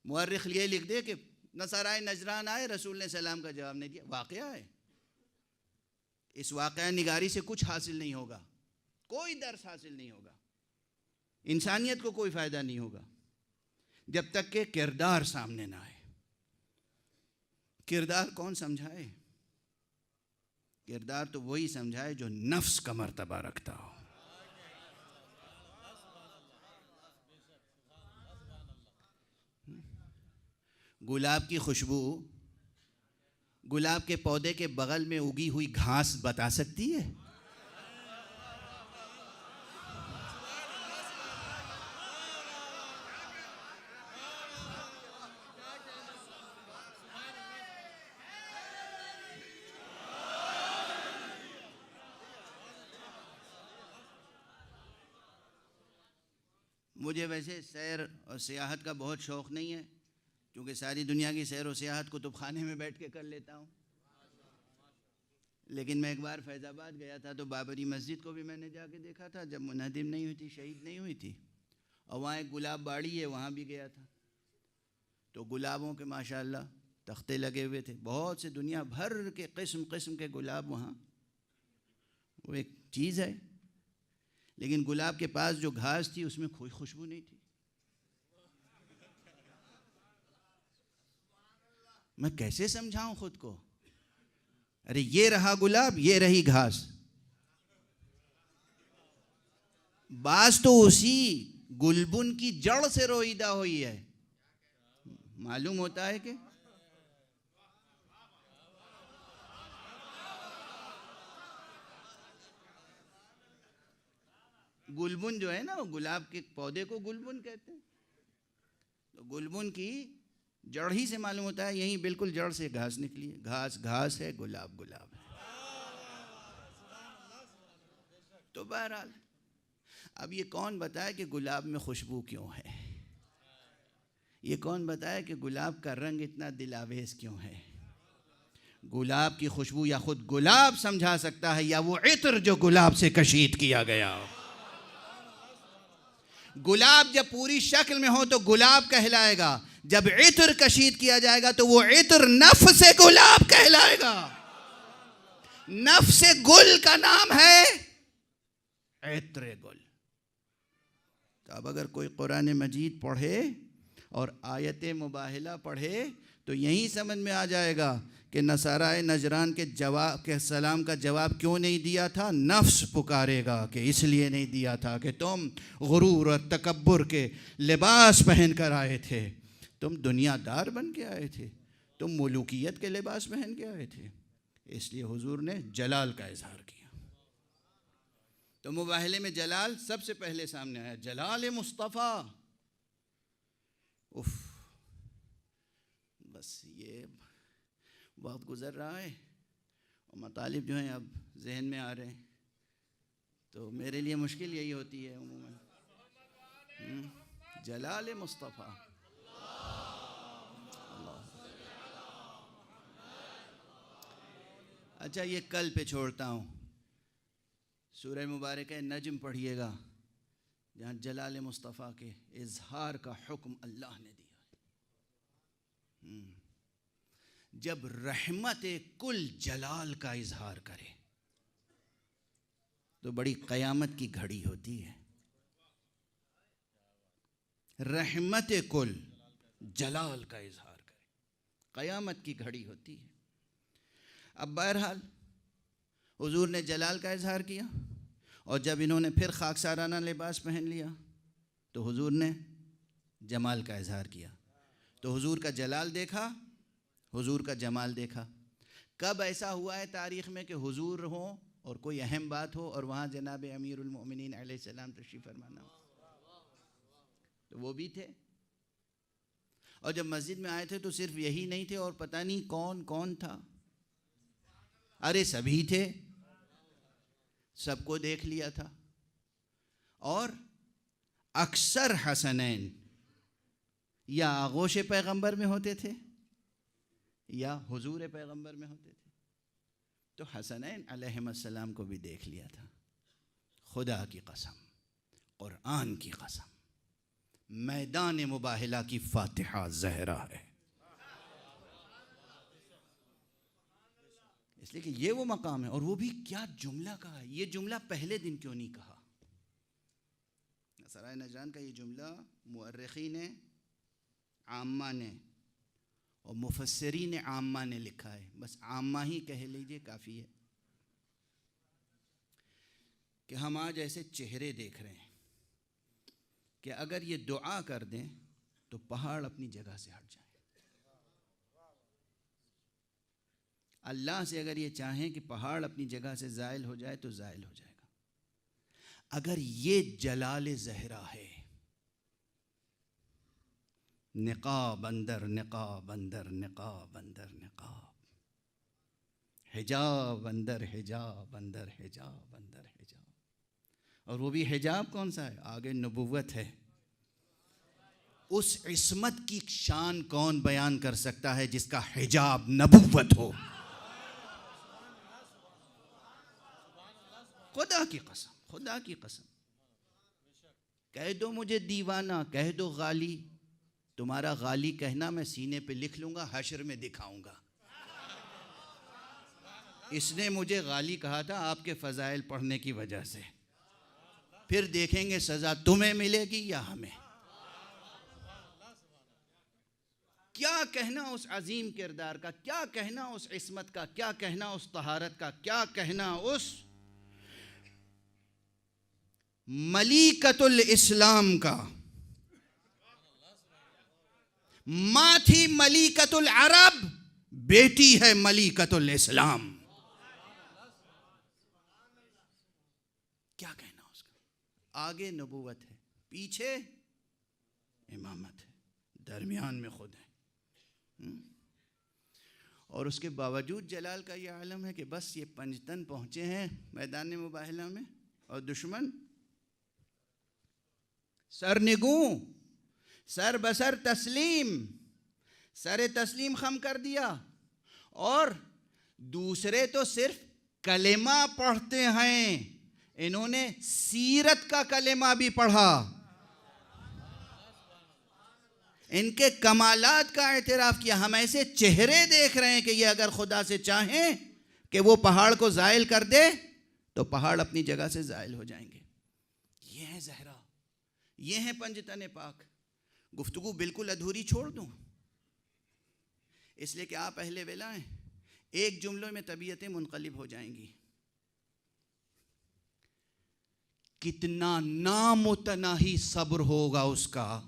مورخ یہ لکھ دے کہ نصارائے نجران آئے، رسول نے سلام کا جواب نہیں دیا. واقعہ ہے. اس واقعہ نگاری سے کچھ حاصل نہیں ہوگا، کوئی درس حاصل نہیں ہوگا، انسانیت کو کوئی فائدہ نہیں ہوگا جب تک کہ کردار سامنے نہ آئے. کردار کون سمجھائے؟ کردار تو وہی سمجھائے جو نفس کا مرتبہ رکھتا ہو. گلاب کی خوشبو گلاب کے پودے کے بغل میں اگی ہوئی گھاس بتا سکتی ہے؟ مجھے ویسے سیر اور سیاحت کا بہت شوق نہیں ہے، کیونکہ ساری دنیا کی سیر و سیاحت کتب خانے میں بیٹھ کے کر لیتا ہوں. لیکن میں ایک بار فیض آباد گیا تھا تو بابری مسجد کو بھی میں نے جا کے دیکھا تھا جب منہدم نہیں ہوئی تھی، شہید نہیں ہوئی تھی. اور وہاں ایک گلاب باڑی ہے، وہاں بھی گیا تھا. تو گلابوں کے ماشاءاللہ تختے لگے ہوئے تھے، بہت سے دنیا بھر کے قسم قسم کے گلاب وہاں. وہ ایک چیز ہے. لیکن گلاب کے پاس جو گھاس تھی اس میں کوئی خوشبو نہیں تھی. میں کیسے سمجھاؤں خود کو؟ ارے یہ رہا گلاب، یہ رہی گھاس. بعض تو اسی گلبن کی جڑ سے روئیدہ ہوئی ہے. معلوم ہوتا ہے کہ گلبن جو ہے نا، وہ گلاب کے پودے کو گلبن کہتے ہیں. تو گلبن کی جڑ ہی سے معلوم ہوتا ہے، یہیں بالکل جڑ سے گھاس نکلی ہے. گھاس گھاس ہے، گلاب گلاب ہے. تو بہرحال اب یہ کون بتائے کہ گلاب میں خوشبو کیوں ہے؟ یہ کون بتائے کہ گلاب کا رنگ اتنا دلاویز کیوں ہے؟ گلاب کی خوشبو یا خود گلاب سمجھا سکتا ہے یا وہ عطر جو گلاب سے کشید کیا گیا. گلاب جب پوری شکل میں ہو تو گلاب کہلائے گا، جب عطر کشید کیا جائے گا تو وہ عطر نفس گلاب کہلائے گا. نفس گل کا نام ہے عطر گل. تو اب اگر کوئی قرآن مجید پڑھے اور آیت مباہلہ پڑھے تو یہی سمجھ میں آ جائے گا کہ نصارائے نجران کے سلام کا جواب کیوں نہیں دیا تھا. نفس پکارے گا کہ اس لیے نہیں دیا تھا کہ تم غرور اور تکبر کے لباس پہن کر آئے تھے، تم دنیا دار بن کے آئے تھے، تم ملوکیت کے لباس پہن کے آئے تھے. اس لیے حضور نے جلال کا اظہار کیا. تو مباہلے میں جلال سب سے پہلے سامنے آیا، جلال مصطفیٰ. بس یہ وقت گزر رہا ہے اور مطالب جو ہیں اب ذہن میں آ رہے ہیں، تو میرے لیے مشکل یہی ہوتی ہے عموماً. جلال مصطفیٰ. اچھا یہ کل پہ چھوڑتا ہوں. سورہ مبارکہ نجم پڑھیے گا جہاں جلال مصطفیٰ کے اظہار کا حکم اللہ نے دیا. جب رحمت کل جلال کا اظہار کرے تو بڑی قیامت کی گھڑی ہوتی ہے. رحمت کل جلال کا اظہار کرے، قیامت کی گھڑی ہوتی ہے. اب بہرحال حضور نے جلال کا اظہار کیا، اور جب انہوں نے پھر خاکسارانہ لباس پہن لیا تو حضور نے جمال کا اظہار کیا. تو حضور کا جلال دیکھا، حضور کا جمال دیکھا. کب ایسا ہوا ہے تاریخ میں کہ حضور ہوں اور کوئی اہم بات ہو اور وہاں جناب امیر المؤمنین علیہ السلام تشریف فرمانا ہو؟ تو وہ بھی تھے. اور جب مسجد میں آئے تھے تو صرف یہی نہیں تھے اور پتہ نہیں کون کون تھا. ارے سبھی تھے، سب کو دیکھ لیا تھا، اور اکثر حسنین یا آغوش پیغمبر میں ہوتے تھے یا حضور پیغمبر میں ہوتے تھے. تو حسنین علیہ السلام کو بھی دیکھ لیا تھا. خدا کی قسم، قرآن کی قسم، میدان مباہلہ کی فاتحہ زہرا ہے. اس لیے کہ یہ وہ مقام ہے. اور وہ بھی کیا جملہ کہا ہے. یہ جملہ پہلے دن کیوں نہیں کہا؟ سرائے نجران کا یہ جملہ مؤرخین عامہ نے اور مفسرین عامہ نے لکھا ہے. بس عامہ ہی کہہ لیجئے کافی ہے. کہ ہم آج ایسے چہرے دیکھ رہے ہیں کہ اگر یہ دعا کر دیں تو پہاڑ اپنی جگہ سے ہٹ جائیں. اللہ سے اگر یہ چاہیں کہ پہاڑ اپنی جگہ سے زائل ہو جائے تو زائل ہو جائے گا. اگر یہ جلال زہرا ہے، نقاب اندر نقاب اندر نقاب اندر نقاب، حجاب اندر حجاب اندر حجاب اندر حجاب. اور وہ بھی حجاب کون سا ہے؟ آگے نبوت ہے. اس عصمت کی شان کون بیان کر سکتا ہے جس کا حجاب نبوت ہو؟ خدا کی قسم، خدا کی قسم. کہہ دو مجھے دیوانہ، کہہ دو غالی. تمہارا غالی کہنا میں سینے پہ لکھ لوں گا، حشر میں دکھاؤں گا. اس نے مجھے غالی کہا تھا آپ کے فضائل پڑھنے کی وجہ سے. پھر دیکھیں گے سزا تمہیں ملے گی یا ہمیں. کیا کہنا اس عظیم کردار کا، کیا کہنا اس عصمت کا، کیا کہنا اس طہارت کا، کیا کہنا اس ملیکۃ الاسلام کا. ماں تھی ملیکۃ العرب، بیٹی ہے ملیکۃ الاسلام. کیا کہنا اس کا. آگے نبوت ہے، پیچھے امامت ہے، درمیان میں خود ہے. اور اس کے باوجود جلال کا یہ عالم ہے کہ بس یہ پنجتن پہنچے ہیں میدان مباہلہ میں، اور دشمن سرنگوں، سر بسر تسلیم، سر تسلیم خم کر دیا. اور دوسرے تو صرف کلمہ پڑھتے ہیں، انہوں نے سیرت کا کلمہ بھی پڑھا، ان کے کمالات کا اعتراف کیا. ہم ایسے چہرے دیکھ رہے ہیں کہ یہ اگر خدا سے چاہیں کہ وہ پہاڑ کو زائل کر دے تو پہاڑ اپنی جگہ سے زائل ہو جائیں گے. یہ ہے زہرا، یہ ہیں پنجتن پاک. گفتگو بالکل ادھوری چھوڑ دوں اس لیے کہ آپ اہل ولا ہیں. ایک جملوں میں طبیعتیں منقلب ہو جائیں گی. کتنا نامتناہی صبر ہوگا اس کا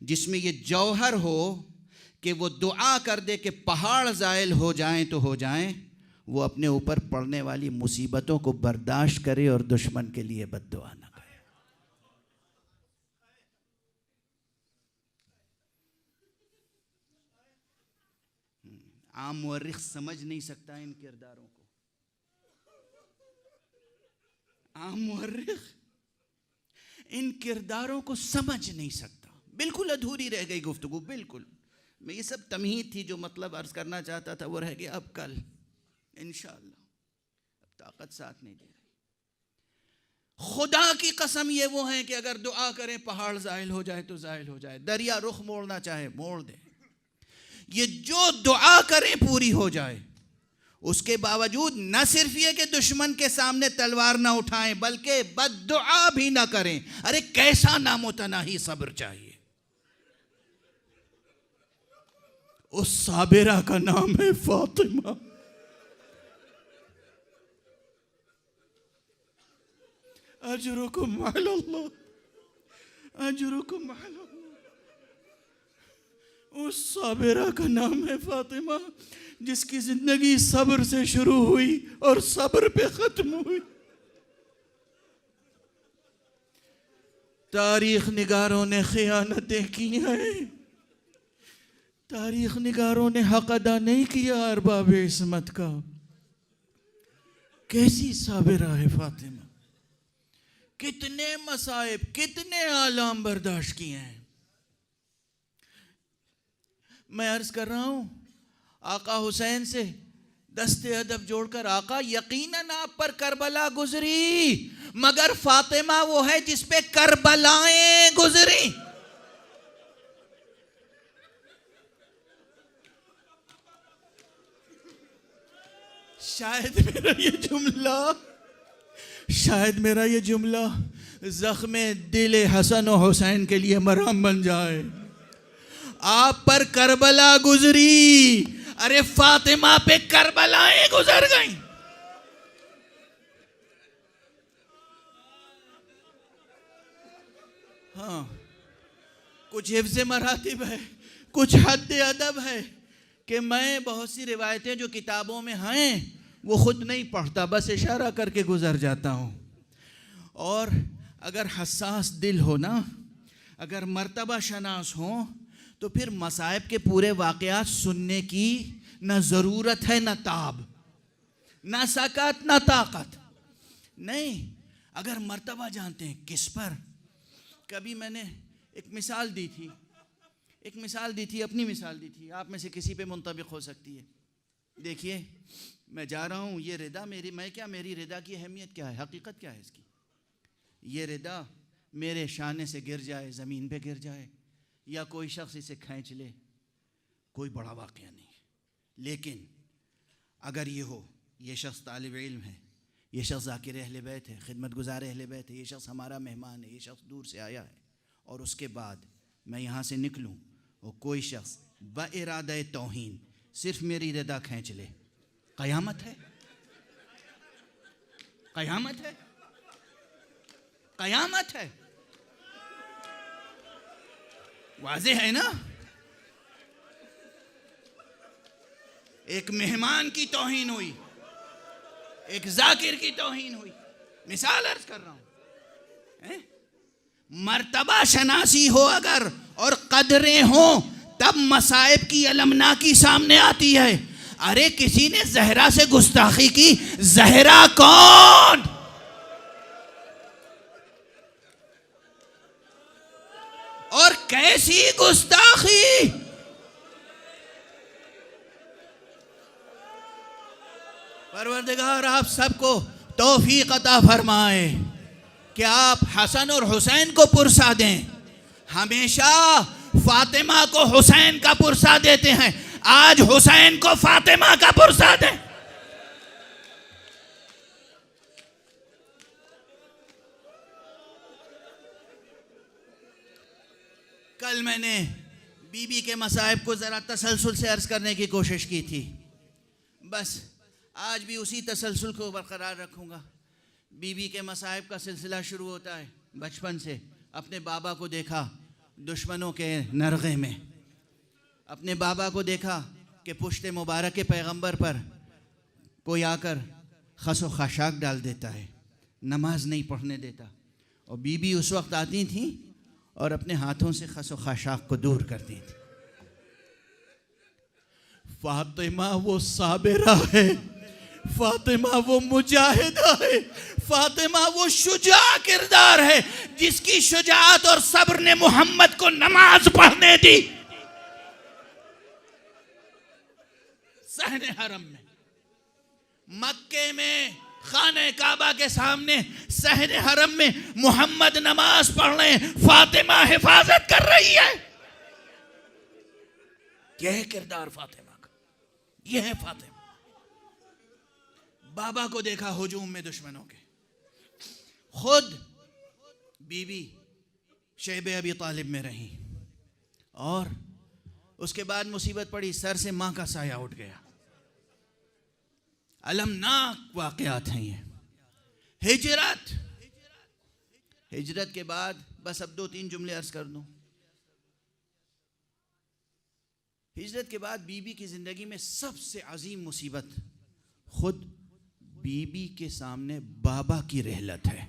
جس میں یہ جوہر ہو کہ وہ دعا کر دے کہ پہاڑ زائل ہو جائیں تو ہو جائیں، وہ اپنے اوپر پڑنے والی مصیبتوں کو برداشت کرے اور دشمن کے لیے بد دعا نہ کرے. عام مورخ سمجھ نہیں سکتا ان کرداروں کو. عام مورخ ان کرداروں کو سمجھ نہیں سکتا. بالکل ادھوری رہ گئی گفتگو. بالکل میں یہ سب تمہید تھی جو مطلب عرض کرنا چاہتا تھا وہ رہ گیا. اب کل انشاءاللہ، اب طاقت ساتھ نہیں دے رہی. خدا کی قسم یہ وہ ہیں کہ اگر دعا کریں پہاڑ زائل ہو جائے تو زائل ہو جائے. دریا رخ موڑنا چاہے موڑ دے. یہ جو دعا کریں پوری ہو جائے. اس کے باوجود نہ صرف یہ کہ دشمن کے سامنے تلوار نہ اٹھائیں بلکہ بد دعا بھی نہ کریں. ارے کیسا نامتناہی صبر چاہیے. اس صابرہ کا نام ہے فاطمہ. اجرکم علی اللہ، اجرکم علی اللہ. اس صابرہ کا نام ہے فاطمہ جس کی زندگی صبر سے شروع ہوئی اور صبر پہ ختم ہوئی. تاریخ نگاروں نے خیانتیں کی ہیں، تاریخ نگاروں نے حق ادا نہیں کیا ارباب عصمت کا. کیسی صابرہ ہے فاطمہ، کتنے مصائب، کتنے آلام برداشت کیے ہیں. میں عرض کر رہا ہوں آقا حسین سے دست ادب جوڑ کر، آقا یقیناً آپ پر کربلا گزری، مگر فاطمہ وہ ہے جس پہ کربلائیں گزری. شاید میرا یہ جملہ زخم دل حسن و حسین کے لیے مرہم بن جائے. آپ پر کربلا گزری، ارے فاطمہ پہ کربلائیں گزر گئیں. ہاں، کچھ حفظ مراتب ہے، کچھ حد ادب ہے کہ میں بہت سی روایتیں جو کتابوں میں ہیں وہ خود نہیں پڑھتا، بس اشارہ کر کے گزر جاتا ہوں. اور اگر حساس دل ہو نا، اگر مرتبہ شناس ہو، تو پھر مصائب کے پورے واقعات سننے کی نہ ضرورت ہے، نہ تاب، نہ سکت، نہ طاقت. نہیں، اگر مرتبہ جانتے ہیں کس پر. کبھی میں نے ایک مثال دی تھی، اپنی مثال دی تھی، آپ میں سے کسی پہ منطبق ہو سکتی ہے. دیکھیے، میں جا رہا ہوں، یہ ردا میری ردا کی اہمیت کیا ہے، حقیقت کیا ہے اس کی. یہ ردا میرے شانے سے گر جائے، زمین پہ گر جائے، یا کوئی شخص اسے کھینچ لے، کوئی بڑا واقعہ نہیں ہے. لیکن اگر یہ ہو، یہ شخص طالب علم ہے، یہ شخص ذاکر اہل بیت ہے، خدمت گزار اہل بیت ہے، یہ شخص ہمارا مہمان ہے، یہ شخص دور سے آیا ہے، اور اس کے بعد میں یہاں سے نکلوں اور کوئی شخص بارادہ توہین صرف میری ردا کھینچ لے، قیامت ہے. قیامت ہے، قیامت ہے. واضح ہے نا. ایک مہمان کی توہین ہوئی، ایک ذاکر کی توہین ہوئی. مثال عرض کر رہا ہوں. مرتبہ شناسی ہو اگر اور قدریں ہوں، تب مصائب کی المناکی سامنے آتی ہے. ارے کسی نے زہرا سے گستاخی کی، زہرا کون؟ اور کیسی گستاخی! پروردگار آپ سب کو توفیق عطا فرمائے کہ آپ حسن اور حسین کو پرسا دیں. ہمیشہ فاطمہ کو حسین کا پرسا دیتے ہیں، آج حسین کو فاطمہ کا پرسا دیں. کل میں نے بی بی کے مصائب کو ذرا تسلسل سے عرض کرنے کی کوشش کی تھی، بس آج بھی اسی تسلسل کو برقرار رکھوں گا. بی بی کے مصائب کا سلسلہ شروع ہوتا ہے بچپن سے. اپنے بابا کو دیکھا دشمنوں کے نرغے میں، اپنے بابا کو دیکھا کہ پشت مبارک پیغمبر پر کوئی آ کر خس و خاشاک ڈال دیتا ہے، نماز نہیں پڑھنے دیتا، اور بی بی اس وقت آتی تھیں اور اپنے ہاتھوں سے خس و خاشاک کو دور کرتی تھی. فاطمہ وہ صابرہ ہے، فاطمہ وہ مجاہدہ ہے، فاطمہ وہ شجاع کردار ہے جس کی شجاعت اور صبر نے محمد کو نماز پڑھنے دی. صحن حرم میں، مکے میں، خانہ کعبہ کے سامنے، صحن حرم میں محمد نماز پڑھ رہے ہیں، فاطمہ حفاظت کر رہی ہے. یہ ہے کردار فاطمہ کا، یہ ہے فاطمہ. بابا کو دیکھا ہجوم میں دشمنوں کے، خود بی بی شیب ابی طالب میں رہی، اور اس کے بعد مصیبت پڑی، سر سے ماں کا سایہ اٹھ گیا. المناک واقعات ہیں یہ. ہجرت کے بعد بس اب 2-3 جملے عرض کر دوں. ہجرت کے بعد بی بی کی زندگی میں سب سے عظیم مصیبت خود بی بی کے سامنے بابا کی رحلت ہے.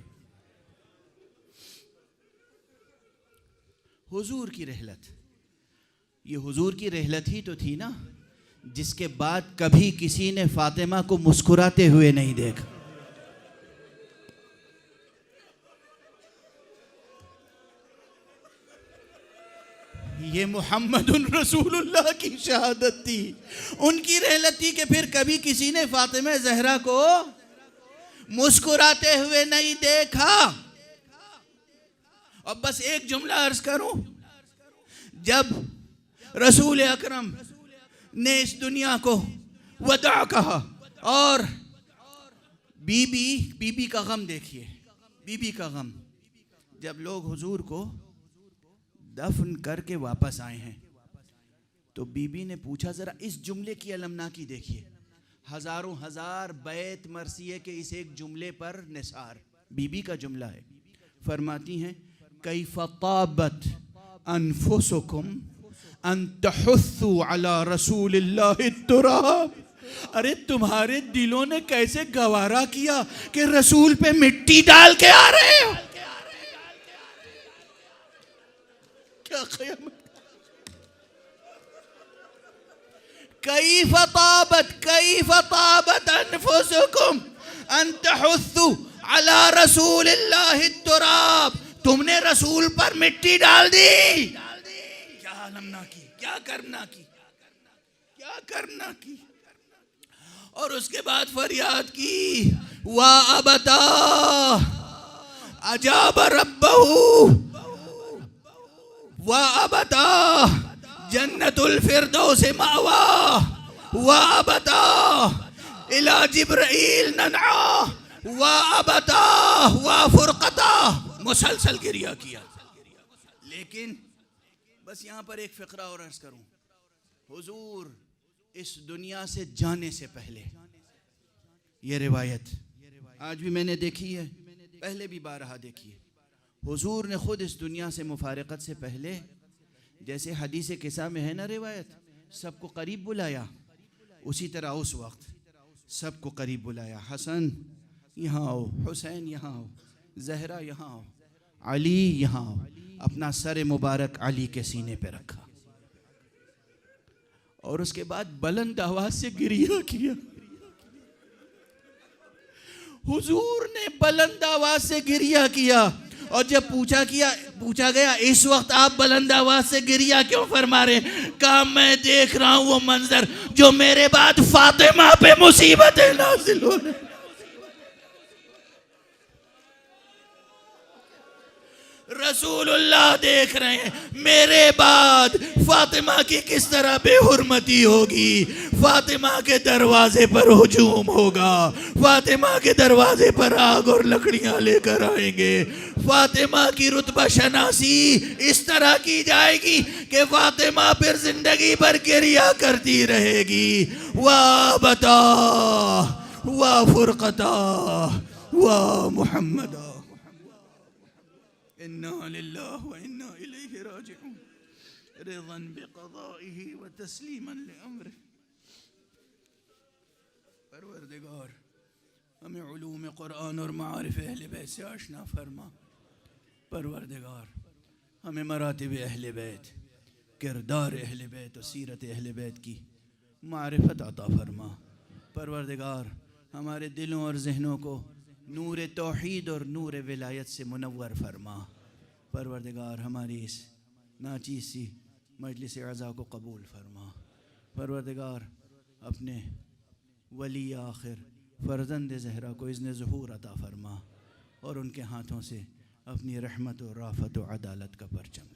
حضور کی رحلت. یہ حضور کی رحلت ہی تو تھی نا جس کے بعد کبھی کسی نے فاطمہ کو مسکراتے ہوئے نہیں دیکھا. یہ محمد رسول اللہ کی شہادت تھی، ان کی رحلت تھی کہ پھر کبھی کسی نے فاطمہ زہرا کو مسکراتے ہوئے نہیں دیکھا۔ اب بس ایک جملہ عرض کروں، جب رسول اکرم نے اس دنیا کو وداع کہا، اور بی بی کا غم دیکھیے، بی بی کا غم، جب لوگ حضور کو دفن کر کے واپس آئے ہیں تو بی بی نے پوچھا، ذرا اس جملے کی المناکی دیکھیے، ہزاروں ہزار بیت مرثیے کے اس ایک جملے پر نثار، بی بی کا جملہ ہے، فرماتی ہیں کیف طابت انفسکم ان تحثوا علی رسول اللہ التراب، ارے تمہارے دلوں نے کیسے گوارا کیا کہ رسول پہ مٹی ڈال کے آ رہے ہو، کیا قیامت، کیف طابت انفسکم ان تحثوا علی رسول اللہ التراب، تم نے رسول پر مٹی ڈال دی، کیا علمنا کی، کیا کرنا کی، کیا کرنا کی، اور اس کے بعد فریاد کی، وا ابتا اجاب ربہ، وا ابتا جنت الفردوس مأوا، وا ابتا الى جبرائیل ننعا، وا ابتا وا فرقتا، مسلسل گریہ کیا۔ لیکن بس یہاں پر ایک فقرہ اور عرض کروں، حضور اس دنیا سے جانے سے پہلے، یہ روایت آج بھی میں نے دیکھی ہے، پہلے بھی بارہا دیکھی ہے، حضور نے خود اس دنیا سے مفارقت سے پہلے، جیسے حدیث قصہ میں ہے نا روایت، سب کو قریب بلایا، اسی طرح اس وقت سب کو قریب بلایا، حسن یہاں آؤ، حسین یہاں آؤ، زہرا یہاں آؤ، علی یہاں آؤ، اپنا سر مبارک علی کے سینے پہ رکھا، اور اس کے بعد بلند آواز سے گریہ کیا، حضور نے بلند آواز سے گریہ کیا، اور جب پوچھا گیا اس وقت آپ بلند آواز سے گریہ کیوں فرما رہے ہیں، کہا میں دیکھ رہا ہوں وہ منظر جو میرے بعد فاطمہ پہ مصیبتیں نازل ہو رہے ہیں، رسول اللہ دیکھ رہے ہیں میرے بعد فاطمہ کی کس طرح بے حرمتی ہوگی، فاطمہ کے دروازے پر ہجوم ہوگا، فاطمہ کے دروازے پر آگ اور لکڑیاں لے کر آئیں گے، فاطمہ کی رتبہ شناسی اس طرح کی جائے گی کہ فاطمہ پھر زندگی بھر گریہ کرتی رہے گی، وا بتا وا فرقتا وا محمدا، اِنَّا لِلَّهِ وَإِنَّا إِلَيْهِ رَاجِعُونَ، رِضًا بِقَضَائِهِ وَتَسْلِيمًا لِأَمْرِهِ۔ پروردگار ہمیں علوم قرآن اور معارف اہل بیت سے آشنا فرما، پروردگار ہمیں مراتب اہل بیت، کردار اہل بیت و سیرت اہل بیت کی معرفت عطا فرما، پروردگار ہمارے دلوں اور ذہنوں کو نور توحید اور نور ولایت سے منور فرما، پروردگار ہماری اس ناچیز سی مجلس عزا کو قبول فرما، پروردگار اپنے ولی آخر فرزند زہرا کو اذن ظہور عطا فرما، اور ان کے ہاتھوں سے اپنی رحمت و رافت و عدالت کا پرچم